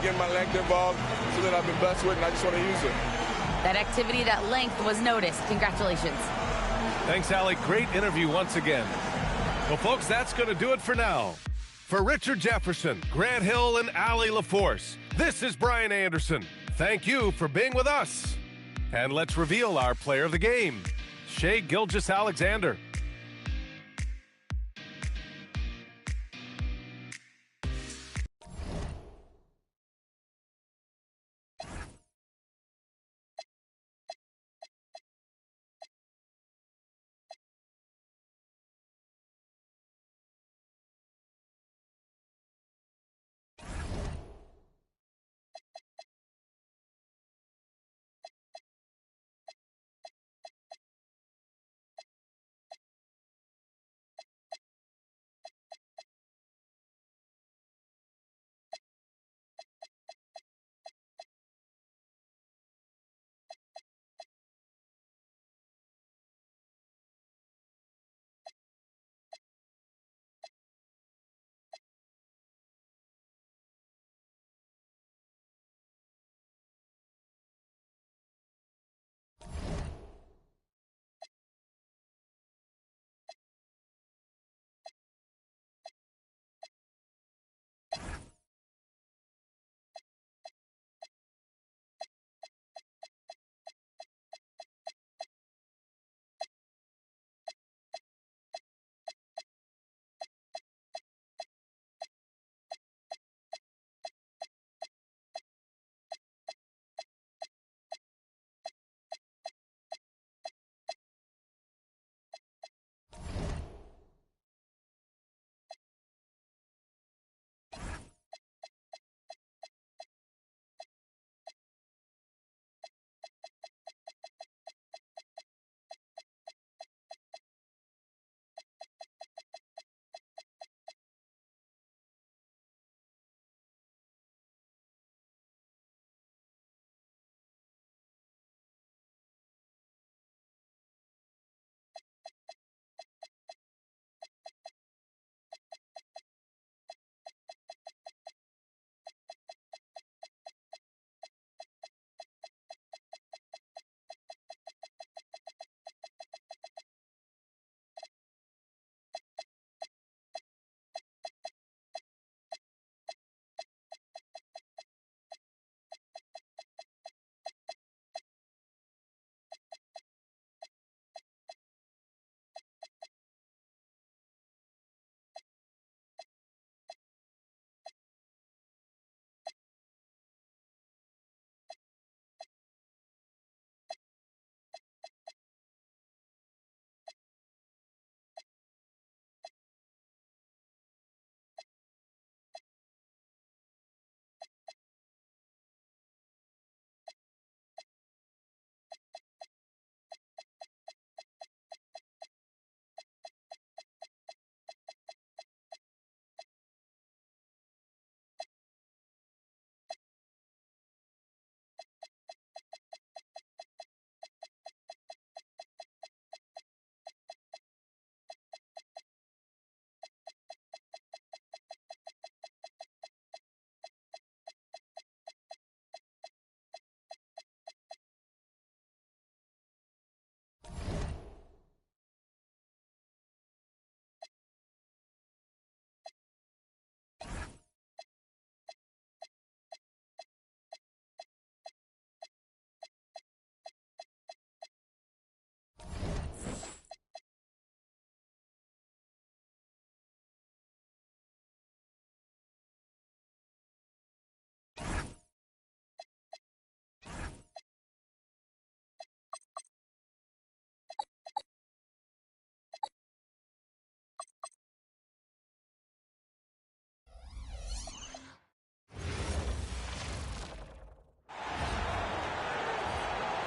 getting my length involved, something I've been blessed with, and I just want to use it. That activity, that length was noticed. Congratulations. Thanks, Allie. Great interview once again. Well, folks, that's going to do it for now. For Richard Jefferson, Grant Hill, and Allie LaForce, this is Brian Anderson. Thank you for being with us. And let's reveal our player of the game, Shai Gilgeous-Alexander.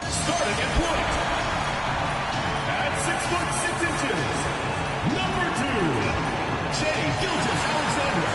Starting at point, at 6'6" number 2, Jay Gilgeous-Alexander.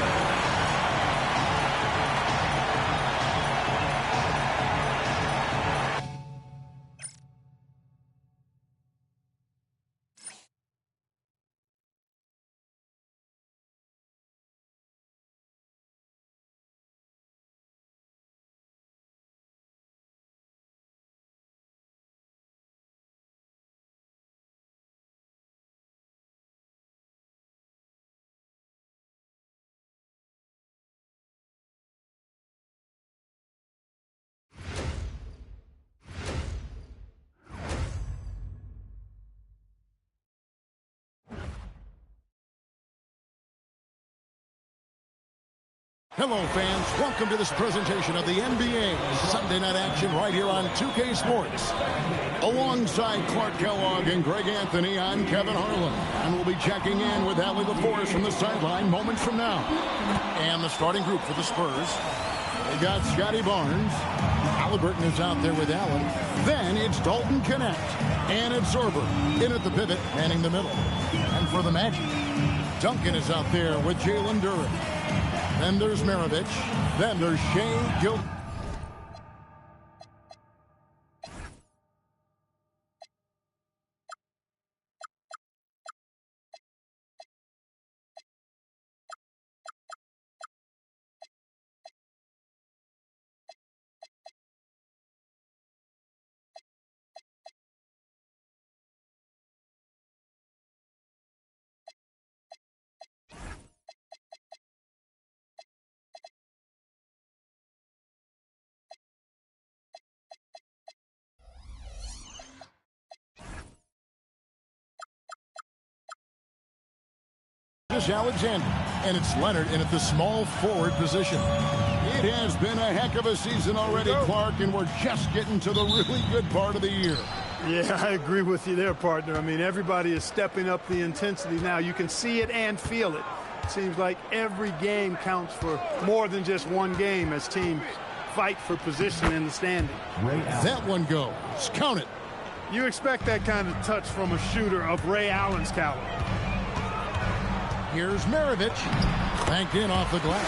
Hello, fans. Welcome to this presentation of the NBA Sunday Night Action right here on 2K Sports. Alongside Clark Kellogg and Greg Anthony, I'm Kevin Harlan. And we'll be checking in with Allie LaForce from the sideline moments from now. And the starting group for the Spurs. They got Scotty Barnes. Halliburton is out there with Allen. Then it's Dalton Connect. And it's Zorber in at the pivot, manning the middle. And for the Magic, Duncan is out there with Jalen Duren. Then there's Maravich. Then there's Shea Gil. Alexander, and it's Leonard in at the small forward position. It has been a heck of a season already, Clark, and we're just getting to the really good part of the year. Yeah, I agree with you there, partner. I mean, everybody is stepping up the intensity now. You can see it and feel it. It seems like every game counts for more than just one game as teams fight for position in the standing. That one goes. Count it. You expect that kind of touch from a shooter of Ray Allen's caliber. Here's Maravich, banked in off the glass.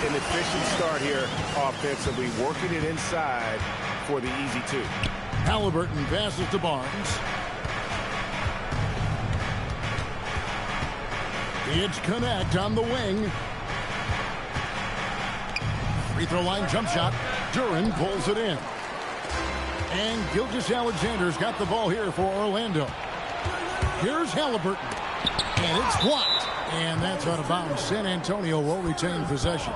An efficient start here offensively, working it inside for the easy two. Halliburton passes to Barnes. It's Connect on the wing. Free throw line jump shot. Duren pulls it in. And Gilgeous-Alexander's got the ball here for Orlando. Here's Halliburton. And it's blocked. And that's out of bounds. San Antonio will retain possession.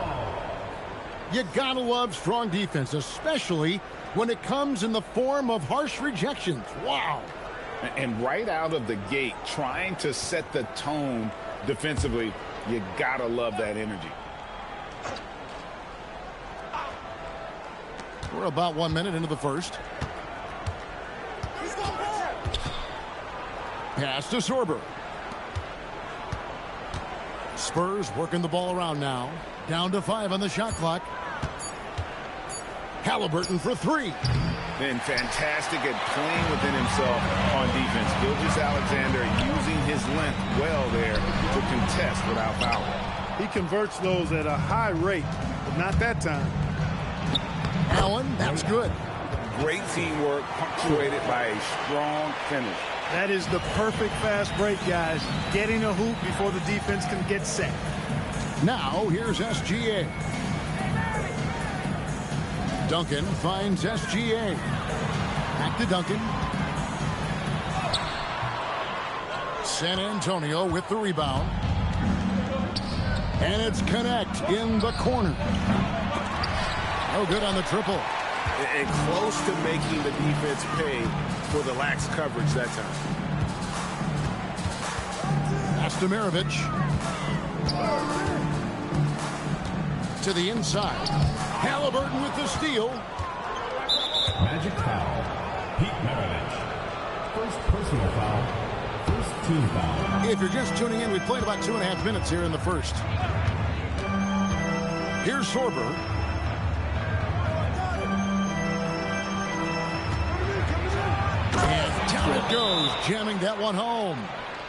You gotta love strong defense, especially when it comes in the form of harsh rejections. Wow. And right out of the gate, trying to set the tone defensively, you gotta love that energy. We're about 1 minute into the first. Pass to Zorber. Spurs working the ball around now. Down to 5 on the shot clock. Halliburton for 3. Been fantastic at playing within himself on defense. Gilgeous-Alexander using his length well there to contest without foul. He converts those at a high rate, but not that time. Allen, that's good. Great teamwork punctuated by a strong finish. That is the perfect fast break, guys. Getting a hoop before the defense can get set. Now, here's SGA. Duncan finds SGA. Back to Duncan. San Antonio with the rebound. And it's Connect in the corner. No good on the triple. And close to making the defense pay for the lax coverage that time. Pass to Maravich. To the inside. Halliburton with the steal. Magic foul. Pete Maravich. First personal foul. First team foul. If you're just tuning in, we played about 2.5 minutes here in the first. Here's Sorber. And down it goes, jamming that one home.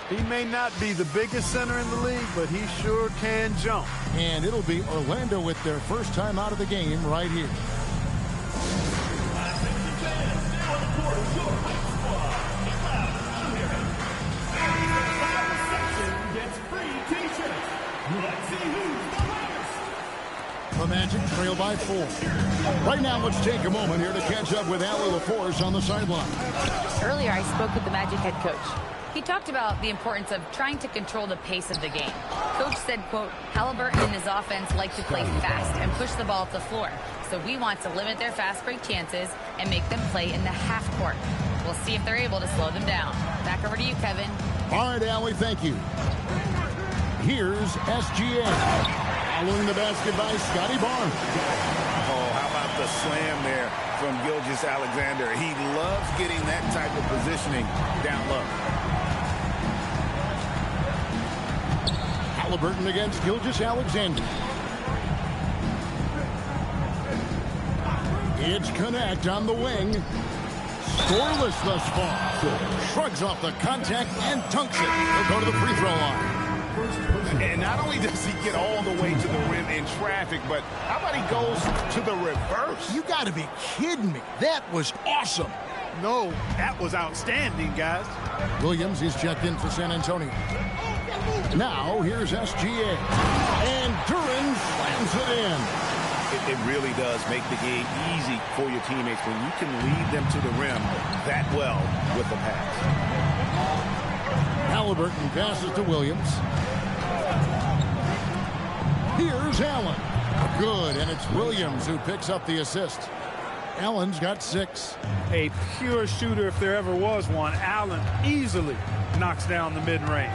He may not be the biggest center in the league, but he sure can jump. And it'll be Orlando with their first time out of the game right here. The Magic trail by 4. Right now, let's take a moment here to catch up with Allie LaForce on the sideline. Earlier, I spoke with the Magic head coach. He talked about the importance of trying to control the pace of the game. Coach said, quote, Halliburton and his offense like to play fast and push the ball up the floor. So we want to limit their fast break chances and make them play in the half court. We'll see if they're able to slow them down. Back over to you, Kevin. All right, Allie, thank you. Here's SGA. Following the basket by Scotty Barnes. Oh, how about the slam there from Gilgeous-Alexander? He loves getting that type of positioning down low. Halliburton against Gilgeous-Alexander. It's Connect on the wing. Scoreless thus far. Shrugs off the contact and dunks it. He'll go to the free throw line. And not only does he get all the way to the rim in traffic, but how about he goes to the reverse? You got to be kidding me. That was awesome. No, that was outstanding, guys. Williams is checked in for San Antonio. Now, here's SGA. And Duran slams it in. It really does make the game easy for your teammates when you can lead them to the rim that well with the pass. Halliburton passes to Williams. Here's Allen. Good, and it's Williams who picks up the assist. Allen's got 6. A pure shooter if there ever was one. Allen easily knocks down the mid-range.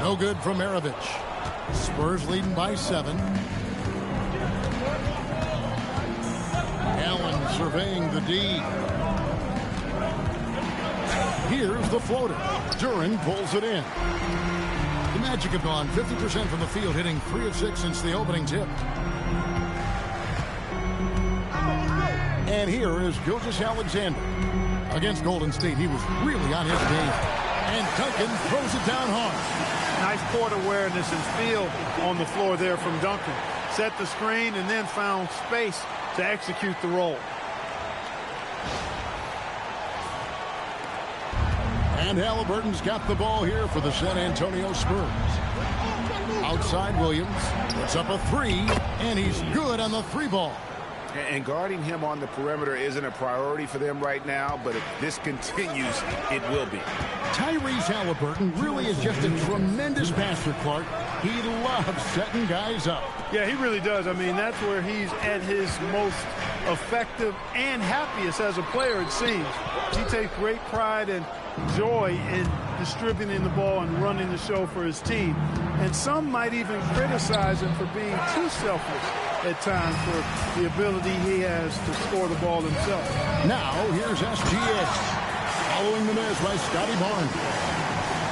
No good from Maravich. Spurs leading by 7. Allen surveying the D. Here's the floater. Duran pulls it in. The Magic have gone 50% from the field, hitting 3 of 6 since the opening tip. And here is Gilgeous-Alexander. Against Golden State, he was really on his game. And Duncan throws it down hard. Nice court awareness and feel on the floor there from Duncan. Set the screen and then found space to execute the roll. And Halliburton's got the ball here for the San Antonio Spurs. Outside Williams puts up a 3, and he's good on the 3 ball. And guarding him on the perimeter isn't a priority for them right now, but if this continues, it will be. Tyrese Halliburton really is just a tremendous passer, Clark. He loves setting guys up. Yeah, he really does. I mean, that's where he's at his most effective and happiest as a player, it seems. He takes great pride and joy in distributing the ball and running the show for his team. And some might even criticize him for being too selfless at times for the ability he has to score the ball himself. Now, here's SGA. Following the miss by Scotty Barnes.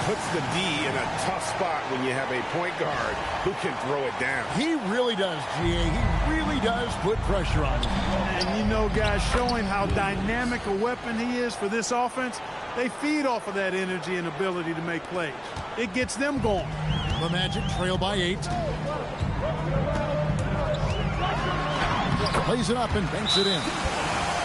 Puts the D in a tough spot when you have a point guard who can throw it down. He really does, GA. He really does put pressure on him. And you know, guys, showing how dynamic a weapon he is for this offense, they feed off of that energy and ability to make plays. It gets them going. The Magic trail by 8. Plays it up and banks it in.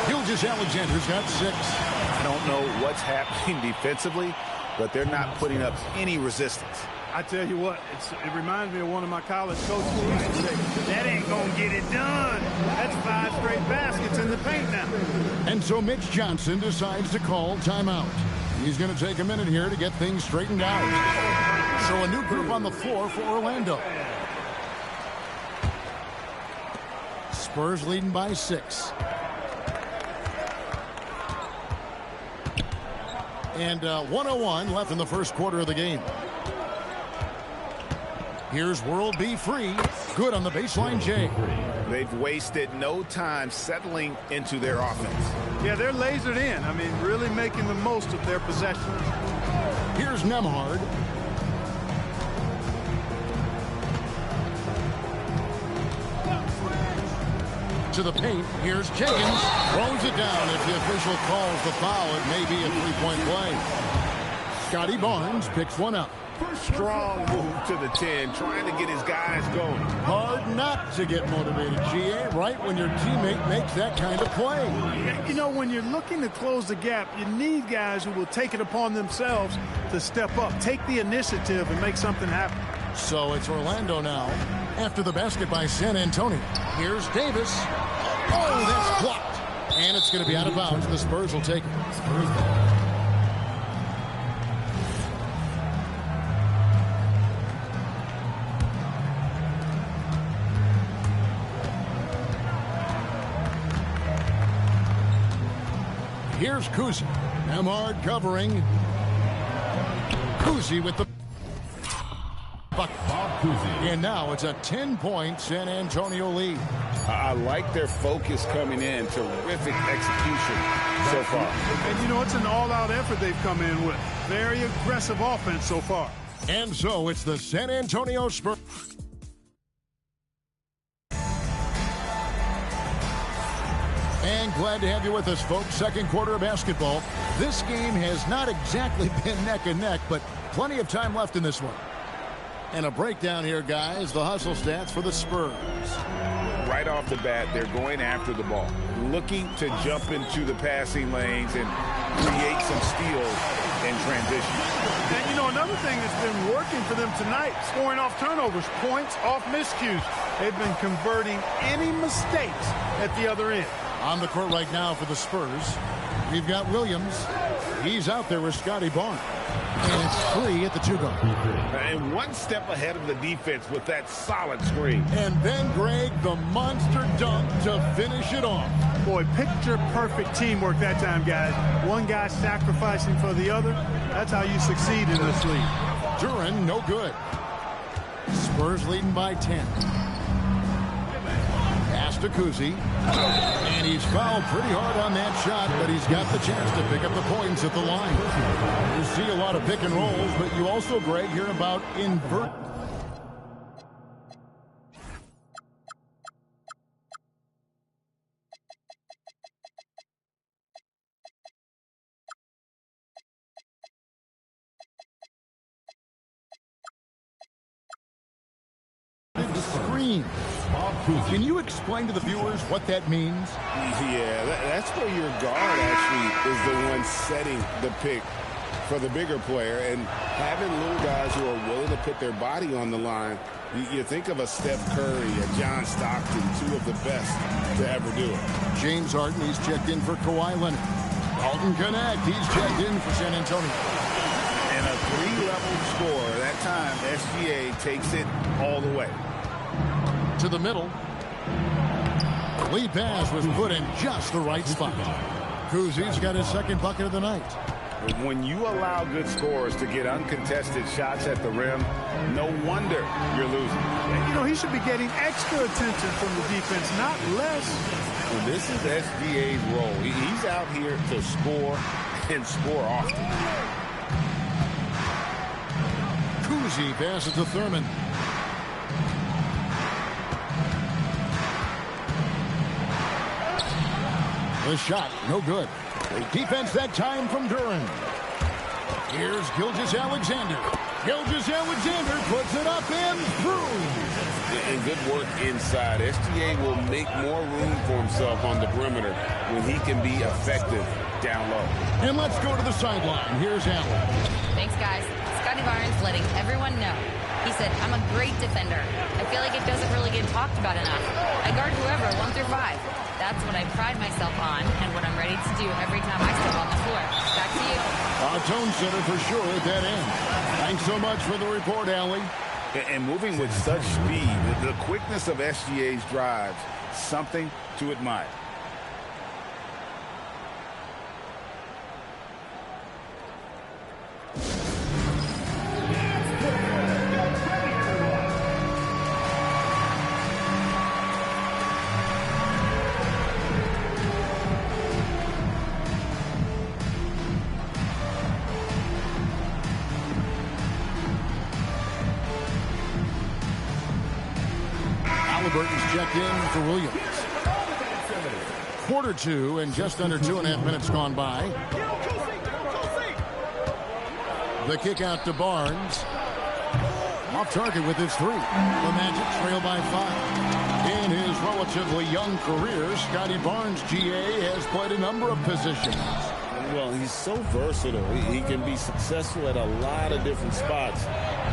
Gilgeous-Alexander's got 6. I don't know what's happening defensively, but they're not putting up any resistance. I tell you what, it reminds me of one of my college coaches who used to say, that ain't going to get it done. That's 5 straight baskets in the paint now. And so Mitch Johnson decides to call timeout. He's going to take a minute here to get things straightened out. So a new group on the floor for Orlando. Spurs leading by 6. And 1:01 left in the first quarter of the game. Here's World B free. Good on the baseline, Jay. They've wasted no time settling into their offense. Yeah, they're lasered in. I mean, really making the most of their possession. Here's Nembhard. To the paint. Here's Jenkins. Throws it down. If the official calls the foul, it may be a three-point play. Scotty Barnes picks one up. Strong move to the 10, trying to get his guys going. Hard not to get motivated, GA, right when your teammate makes that kind of play. You know, when you're looking to close the gap, you need guys who will take it upon themselves to step up, take the initiative, and make something happen. So it's Orlando now. After the basket by San Antonio. Here's Davis. Oh, that's blocked. And it's going to be out of bounds. The Spurs will take it. Here's Kuzi. Nembhard covering. Kuzi with the bucket. And now it's a 10-point San Antonio lead. I like their focus coming in. Terrific execution so far. And, you know, it's an all-out effort they've come in with. Very aggressive offense so far. And so it's the San Antonio Spurs. And glad to have you with us, folks. Second quarter of basketball. This game has not exactly been neck and neck, but plenty of time left in this one. And a breakdown here, guys. The hustle stats for the Spurs. Right off the bat, they're going after the ball, looking to jump into the passing lanes and create some steals in transition. And, you know, another thing that's been working for them tonight, scoring off turnovers, points off miscues. They've been converting any mistakes at the other end. On the court right now for the Spurs, we've got Williams. He's out there with Scotty Barnes. And it's free at the two-guard. And one step ahead of the defense with that solid screen. And then Greg, the monster dunk to finish it off. Boy, picture-perfect teamwork that time, guys. One guy sacrificing for the other. That's how you succeed in this league. Duran, no good. Spurs leading by 10. Pass to Kuzi. And he's fouled pretty hard on that shot, but he's got the chance to pick up the points at the line. You see a lot of pick and rolls, but you also, Greg, hear about invert. Screen. Can you explain to the viewers what that means? Yeah, that's where your guard actually is the one setting the pick for the bigger player, and having little guys who are willing to put their body on the line. You think of a Steph Curry, a John Stockton, two of the best to ever do it. James Harden, he's checked in for Kawhi Leonard. Dalton Connect, he's checked in for San Antonio. And a three-level score. That time, SGA takes it all the way. To the middle. Lead pass was put in just the right spot. Kuzi's got his second bucket of the night. When you allow good scorers to get uncontested shots at the rim, no wonder you're losing. And, you know, he should be getting extra attention from the defense, not less. Well, this is SGA's role. He's out here to score and score often. Kuzi passes to Thurman. The shot, no good. Defense that time from Duran. Here's Gilgeous-Alexander. Gilgeous-Alexander puts it up and through. And good work inside. SGA will make more room for himself on the perimeter when he can be effective down low. And let's go to the sideline. Here's Allen. Thanks, guys. Scotty Barnes letting everyone know. He said, I'm a great defender. I feel like it doesn't really get talked about enough. I guard whoever, 1 through 5. That's what I pride myself on and what I'm ready to do every time I step on the floor. Back to you. Our tone setter for sure at that end. Thanks so much for the report, Allie. And moving with such speed, the quickness of SGA's drives, something to admire. Halliburton's checked in for Williams. Quarter 2 and just under 2.5 minutes gone by. The kick out to Barnes. Off target with his 3. The Magic trail by 5. In his relatively young career, Scotty Barnes, GA, has played a number of positions. Well, he's so versatile. He can be successful at a lot of different spots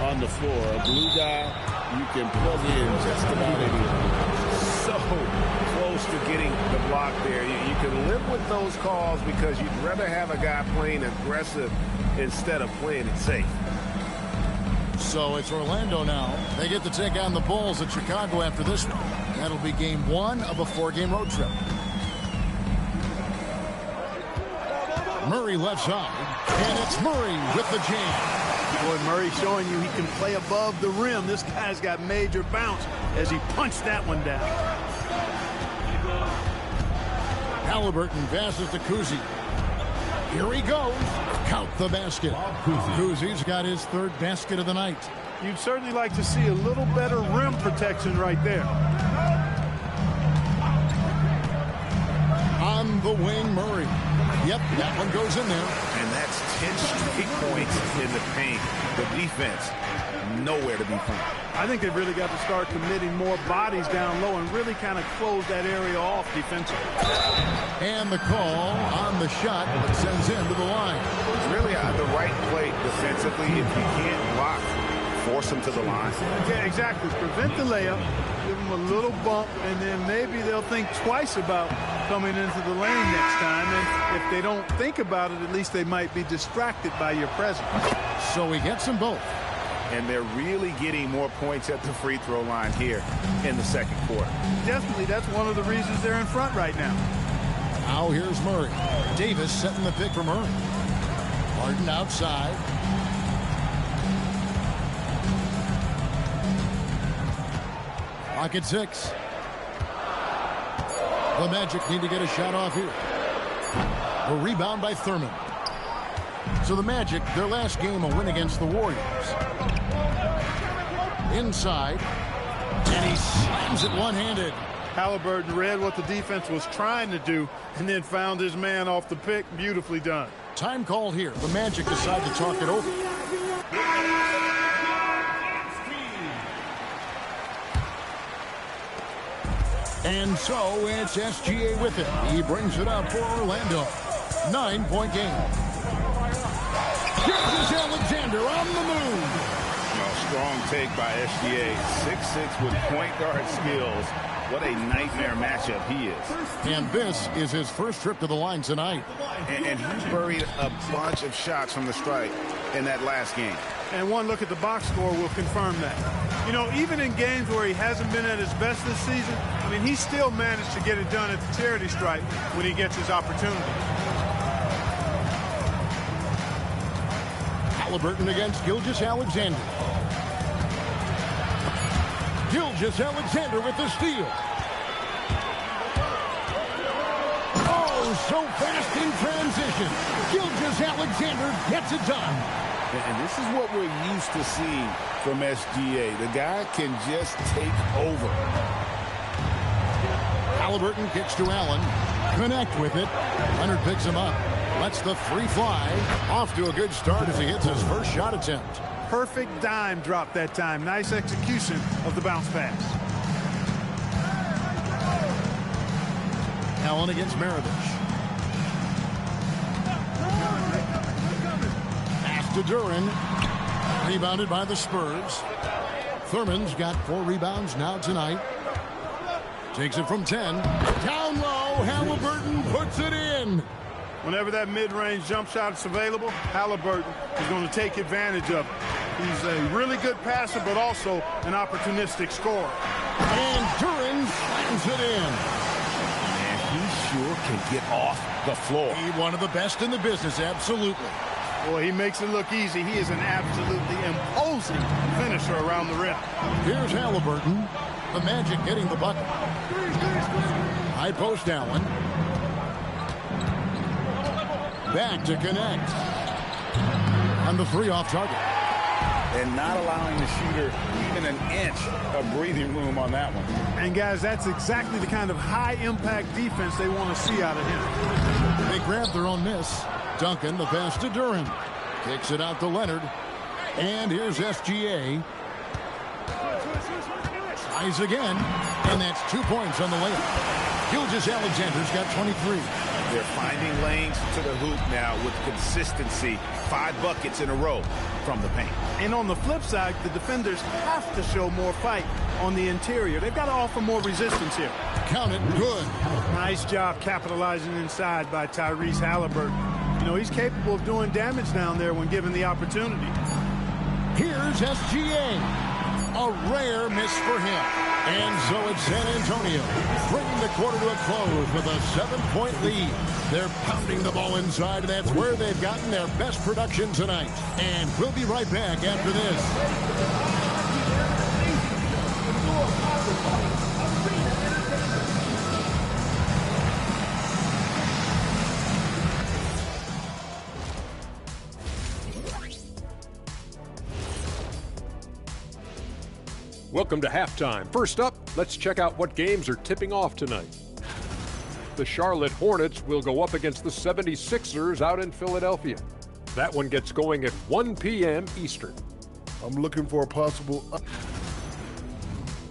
on the floor. A glue guy, you can plug in just about anything. So close to getting the block there. You can live with those calls because you'd rather have a guy playing aggressive instead of playing it safe. So it's Orlando now. They get to take on the Bulls at Chicago after this one. That'll be game 1 of a 4-game road trip. Murray left side, and it's Murray with the jam. Boy, Murray showing you he can play above the rim. This guy's got major bounce as he punched that one down. Halliburton passes to Kuzi. Here he goes. Count the basket. Kuzi's got his 3rd basket of the night. You'd certainly like to see a little better rim protection right there. On the wing, Murray. Yep, that one goes in there. And that's 10 straight points in the paint. The defense, nowhere to be found. I think they've really got to start committing more bodies down low and really kind of close that area off defensively. And the call on the shot that sends him to the line. Really the right play defensively. If you can't block, force him to the line. Yeah, exactly. Prevent the layup, give him a little bump, and then maybe they'll think twice about coming into the lane next time. And if they don't think about it, at least they might be distracted by your presence. So he gets them both. And they're really getting more points at the free throw line here in the second quarter. Definitely, that's one of the reasons they're in front right now. Now here's Murray. Davis setting the pick for Murray. Harden outside. Pocket 6. The Magic need to get a shot off here. A rebound by Thurman. So the Magic, their last game, a win against the Warriors. Inside. And he slams it one-handed. Halliburton read what the defense was trying to do and then found his man off the pick. Beautifully done. Time called here. The Magic decide to talk it over. And so it's SGA with it. He brings it up for Orlando. 9-point game. Here's Alexander on the move. Strong take by SGA. 6'6" with point guard skills. What a nightmare matchup he is. And this is his first trip to the line tonight. And he buried a bunch of shots from the stripe in that last game. And one look at the box score will confirm that. You know, even in games where he hasn't been at his best this season, I mean, he still managed to get it done at the charity stripe when he gets his opportunity. Halliburton against Gilgeous-Alexander. Gilgeous-Alexander with the steal. Oh, so fast in transition. Gilgeous-Alexander gets it done. And this is what we're used to seeing from SGA. The guy can just take over. Halliburton kicks to Allen. Connect with it. Leonard picks him up. Lets the free fly. Off to a good start as he hits his first shot attempt. Perfect dime drop that time. Nice execution of the bounce pass. Allen against Maravich. Pass to Duran. Rebounded by the Spurs. Thurman's got 4 rebounds now tonight. Takes it from 10. Down low. Halliburton puts it in. Whenever that mid-range jump shot is available, Halliburton is going to take advantage of it. He's a really good passer, but also an opportunistic scorer. And Duran slams it in. And he sure can get off the floor. He's one of the best in the business, absolutely. Boy, he makes it look easy. He is an absolutely imposing finisher around the rim. Here's Halliburton. The Magic getting the bucket. High post Allen. Back to connect. On the 3 off target. and not allowing the shooter even an inch of breathing room on that one. And, guys, that's exactly the kind of high-impact defense they want to see out of him. They grab their own miss. Duncan, the pass to Duran. Kicks it out to Leonard. And here's SGA. Tries again. And that's 2 points on the layup. Gilgeous-Alexander's got 23. They're finding lanes to the hoop now with consistency. 5 buckets in a row from the paint. And on the flip side, the defenders have to show more fight on the interior. They've got to offer more resistance here. Count it. Good. Nice job capitalizing inside by Tyrese Halliburton. You know, he's capable of doing damage down there when given the opportunity. Here's SGA. A rare miss for him. And so it's San Antonio bringing the quarter to a close with a 7-point lead. They're pounding the ball inside, and that's where they've gotten their best production tonight. And we'll be right back after this. Welcome to halftime. First up, let's check out what games are tipping off tonight. The Charlotte Hornets will go up against the 76ers out in Philadelphia. That one gets going at 1 p.m. Eastern. I'm looking for a possible...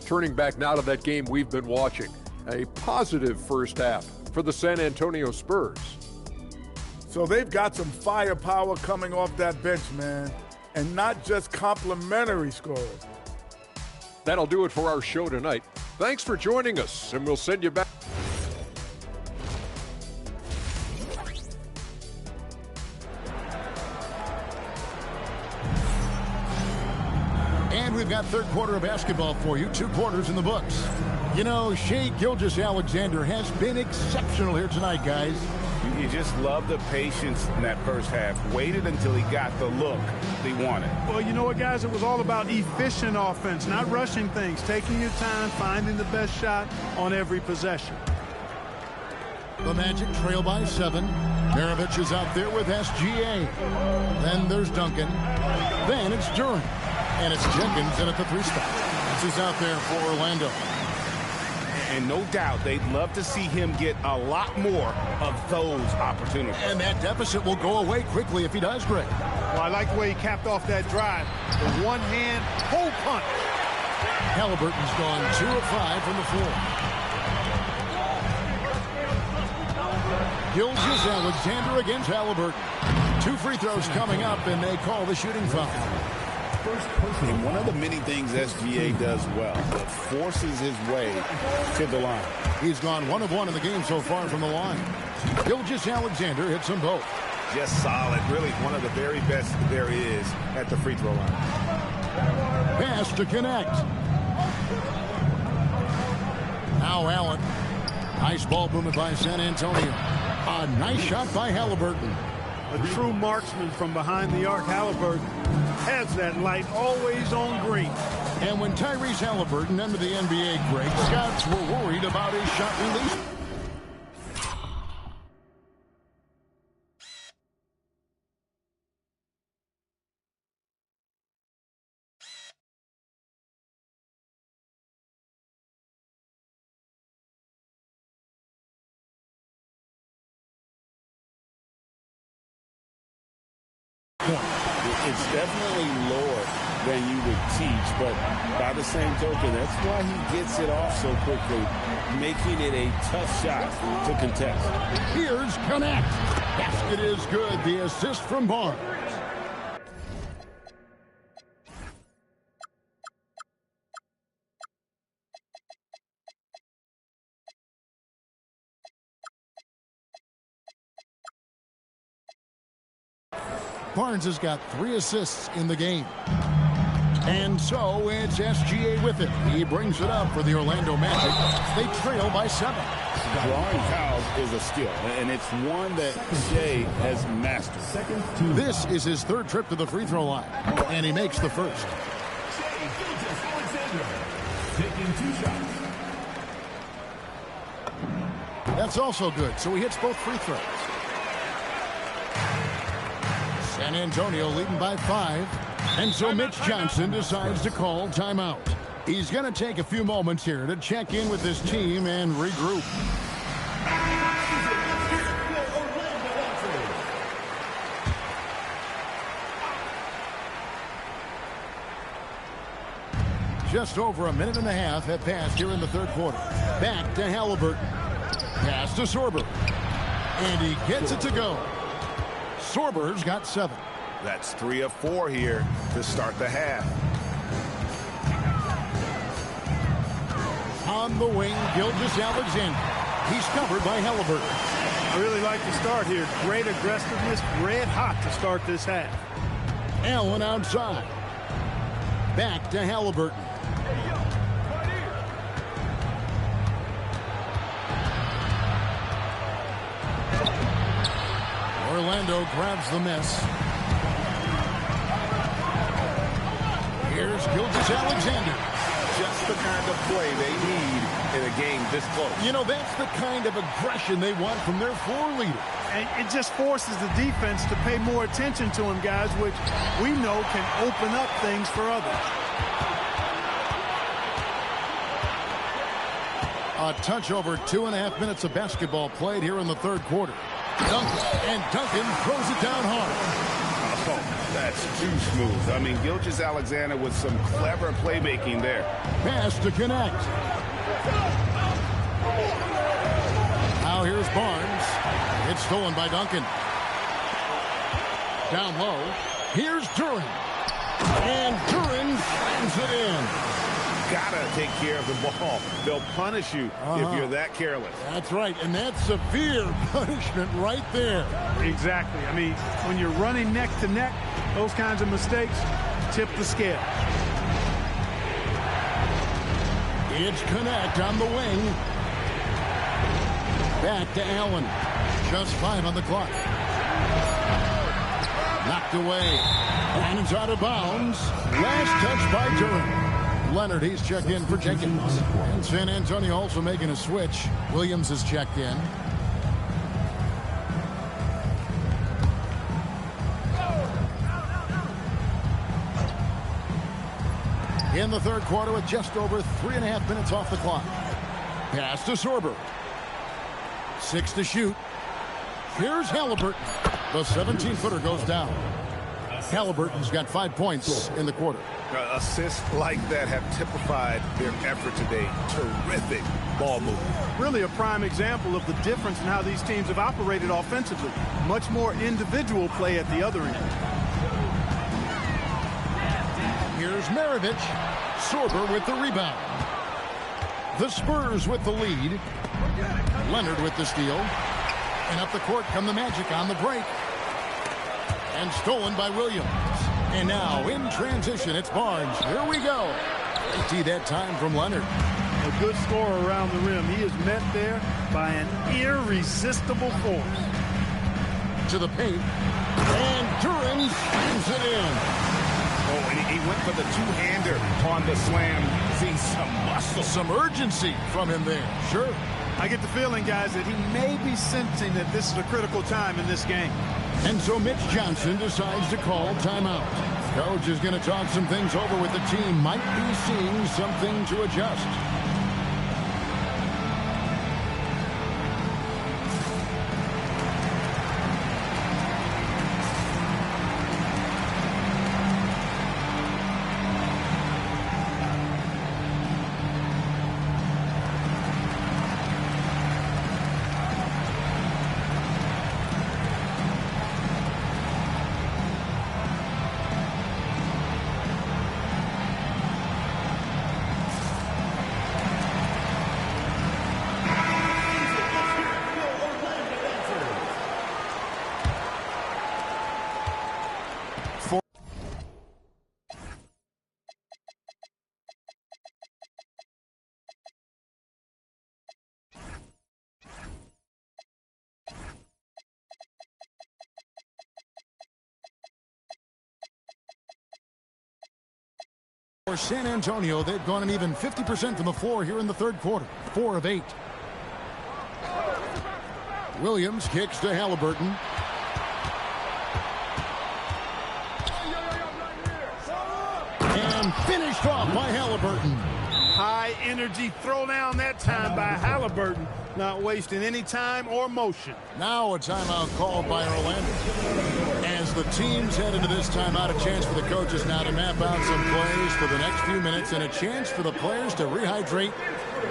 Turning back now to that game we've been watching. A positive first half for the San Antonio Spurs. So they've got some firepower coming off that bench, man. And not just complimentary scorers. That'll do it for our show tonight. Thanks for joining us, and we'll send you back. And we've got third quarter of basketball for you. 2 quarters in the books. You know, Shai Gilgeous-Alexander has been exceptional here tonight, guys. You just love the patience in that first half. Waited until he got the look he wanted. Well, you know what, guys? It was all about efficient offense, not rushing things, taking your time, finding the best shot on every possession. The Magic trail by 7. Maravich is out there with SGA. Then there's Duncan. Then it's Duran. And it's Jenkins in at the 3 spot. This is out there for Orlando. And no doubt they'd love to see him get a lot more of those opportunities. And that deficit will go away quickly if he does, Greg. Well, I like the way he capped off that drive. The one-hand hole punch. Halliburton's gone 2 of 5 from the floor. Gilgeous-Alexander against Halliburton. 2 free throws coming up, and they call the shooting foul. And one of the many things SGA does well, that forces his way to the line. He's gone 1 of 1 in the game so far from the line. Gilgeous-Alexander hits them both. Just solid, really one of the very best there is at the free throw line. Pass to connect. Now Allen. Nice ball movement by San Antonio. A nice shot by Halliburton. A true marksman from behind the arc. Halliburton has that light always on green. And when Tyrese Halliburton entered the NBA, Greg, scouts were worried about his shot release. It's definitely lower than you would teach, but by the same token, that's why he gets it off so quickly, making it a tough shot to contest. Here's connect. Basket is good. The assist from Barnes. Barnes has got 3 assists in the game. And so it's SGA with it. He brings it up for the Orlando Magic. They trail by 7. Drawing fouls is a skill, and it's one that Shai has mastered. This is his 3rd trip to the free throw line, and he makes the first. Taking 2 shots. That's also good, so he hits both free throws. San Antonio leading by 5. And so Mitch Johnson decides to call timeout. He's going to take a few moments here to check in with his team and regroup. Just over a minute and a half have passed here in the third quarter. Back to Halliburton. Pass to Sorber. And he gets it to go. Sorber's got 7. That's 3 of 4 here to start the half. On the wing, Gilgeous-Alexander. He's covered by Halliburton. I really like the start here. Great aggressiveness, red hot to start this half. Allen outside. Back to Halliburton. Orlando grabs the miss. Here's Gilgeous-Alexander. Just the kind of play they need in a game this close. You know, that's the kind of aggression they want from their floor leader. And it just forces the defense to pay more attention to him, guys, which we know can open up things for others. A touch over 2.5 minutes of basketball played here in the third quarter. Duncan throws it down hard. Oh, that's too smooth. I mean, Gilgeous-Alexander with some clever playmaking there. Pass to connect. Now here's Barnes. It's stolen by Duncan. Down low. Here's Duren. And Duren slams it in. Gotta take care of the ball. They'll punish you if you're that careless. That's right, and that's severe punishment right there. Exactly. I mean, when you're running neck to neck, those kinds of mistakes tip the scale. It's Connect on the wing. Back to Allen. Just 5 on the clock. Knocked away. And it's out of bounds. Last touch by Duren. Leonard, he's checked in for Jenkins. And San Antonio also making a switch. Williams is checked in. In the third quarter with just over 3.5 minutes off the clock. Pass to Sorber. 6 to shoot. Here's Halliburton. The 17-footer goes down. Halliburton's got 5 points in the quarter. Assists like that have typified their effort today. Terrific ball movement. Really a prime example of the difference in how these teams have operated offensively. Much more individual play at the other end. Here's Maravich. Sorber with the rebound. The Spurs with the lead. Leonard with the steal. And up the court come the Magic on the break. And stolen by Williams. And now in transition, it's Barnes. Here we go. 80 that time from Leonard. A good scorer around the rim. He is met there by an irresistible force. To the paint. And Duren slams it in. Oh, and he went for the two-hander on the slam. See some muscle. Some urgency from him there. Sure. I get the feeling, guys, that he may be sensing that this is a critical time in this game. And so Mitch Johnson decides to call timeout. Coach is going to talk some things over with the team. Might be seeing something to adjust. For San Antonio, they've gone an even 50% from the floor here in the third quarter. 4 of 8. Williams kicks to Halliburton. And finished off by Halliburton. High energy throwdown that time by Halliburton. Not wasting any time or motion. Now a timeout called by Orlando. As the teams head into this timeout, a chance for the coaches now to map out some plays for the next few minutes and a chance for the players to rehydrate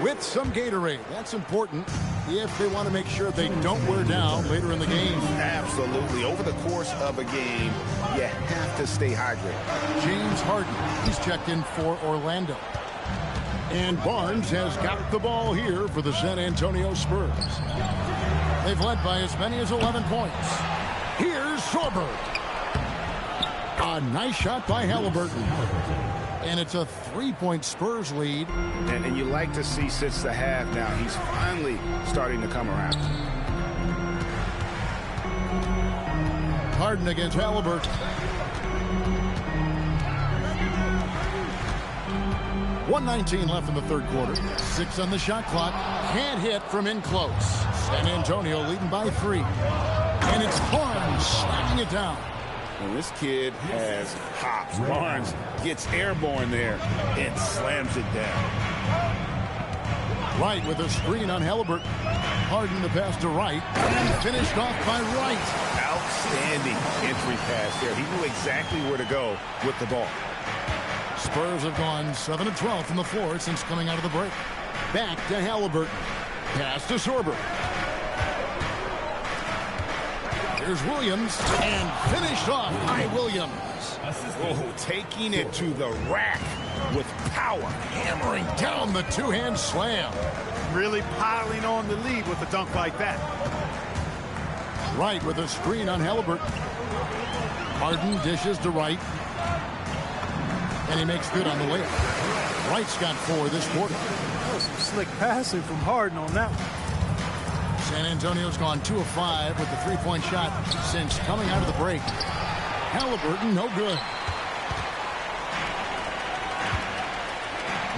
with some Gatorade. That's important if they want to make sure they don't wear down later in the game. Absolutely. Over the course of a game, you have to stay hydrated. James Harden, he's checked in for Orlando. And Barnes has got the ball here for the San Antonio Spurs. They've led by as many as 11 points. Here's Sorber. A nice shot by Halliburton. And it's a 3-point Spurs lead. And you like to see since the half now, he's finally starting to come around. Harden against Halliburton. 1:19 left in the third quarter. 6 on the shot clock. Can't hit from in close. San Antonio leading by 3. And it's Barnes slapping it down. And this kid has hops. Barnes gets airborne there and slams it down. Wright with a screen on Halliburton. Harden the pass to Wright. And finished off by Wright. Outstanding entry pass there. He knew exactly where to go with the ball. Spurs have gone 7 of 12 from the floor since coming out of the break. Back to Halliburton. Pass to Sorber. Here's Williams. And finished off by Williams. Oh, taking it to the rack with power. Hammering down the two-hand slam. Really piling on the lead with a dunk like that. Wright with a screen on Halliburton. Harden dishes to Wright. And he makes good on the layup. Wright's got 4 this quarter. That was some slick passing from Harden on that one. San Antonio's gone 2 of 5 with the 3-point shot since coming out of the break. Halliburton, no good.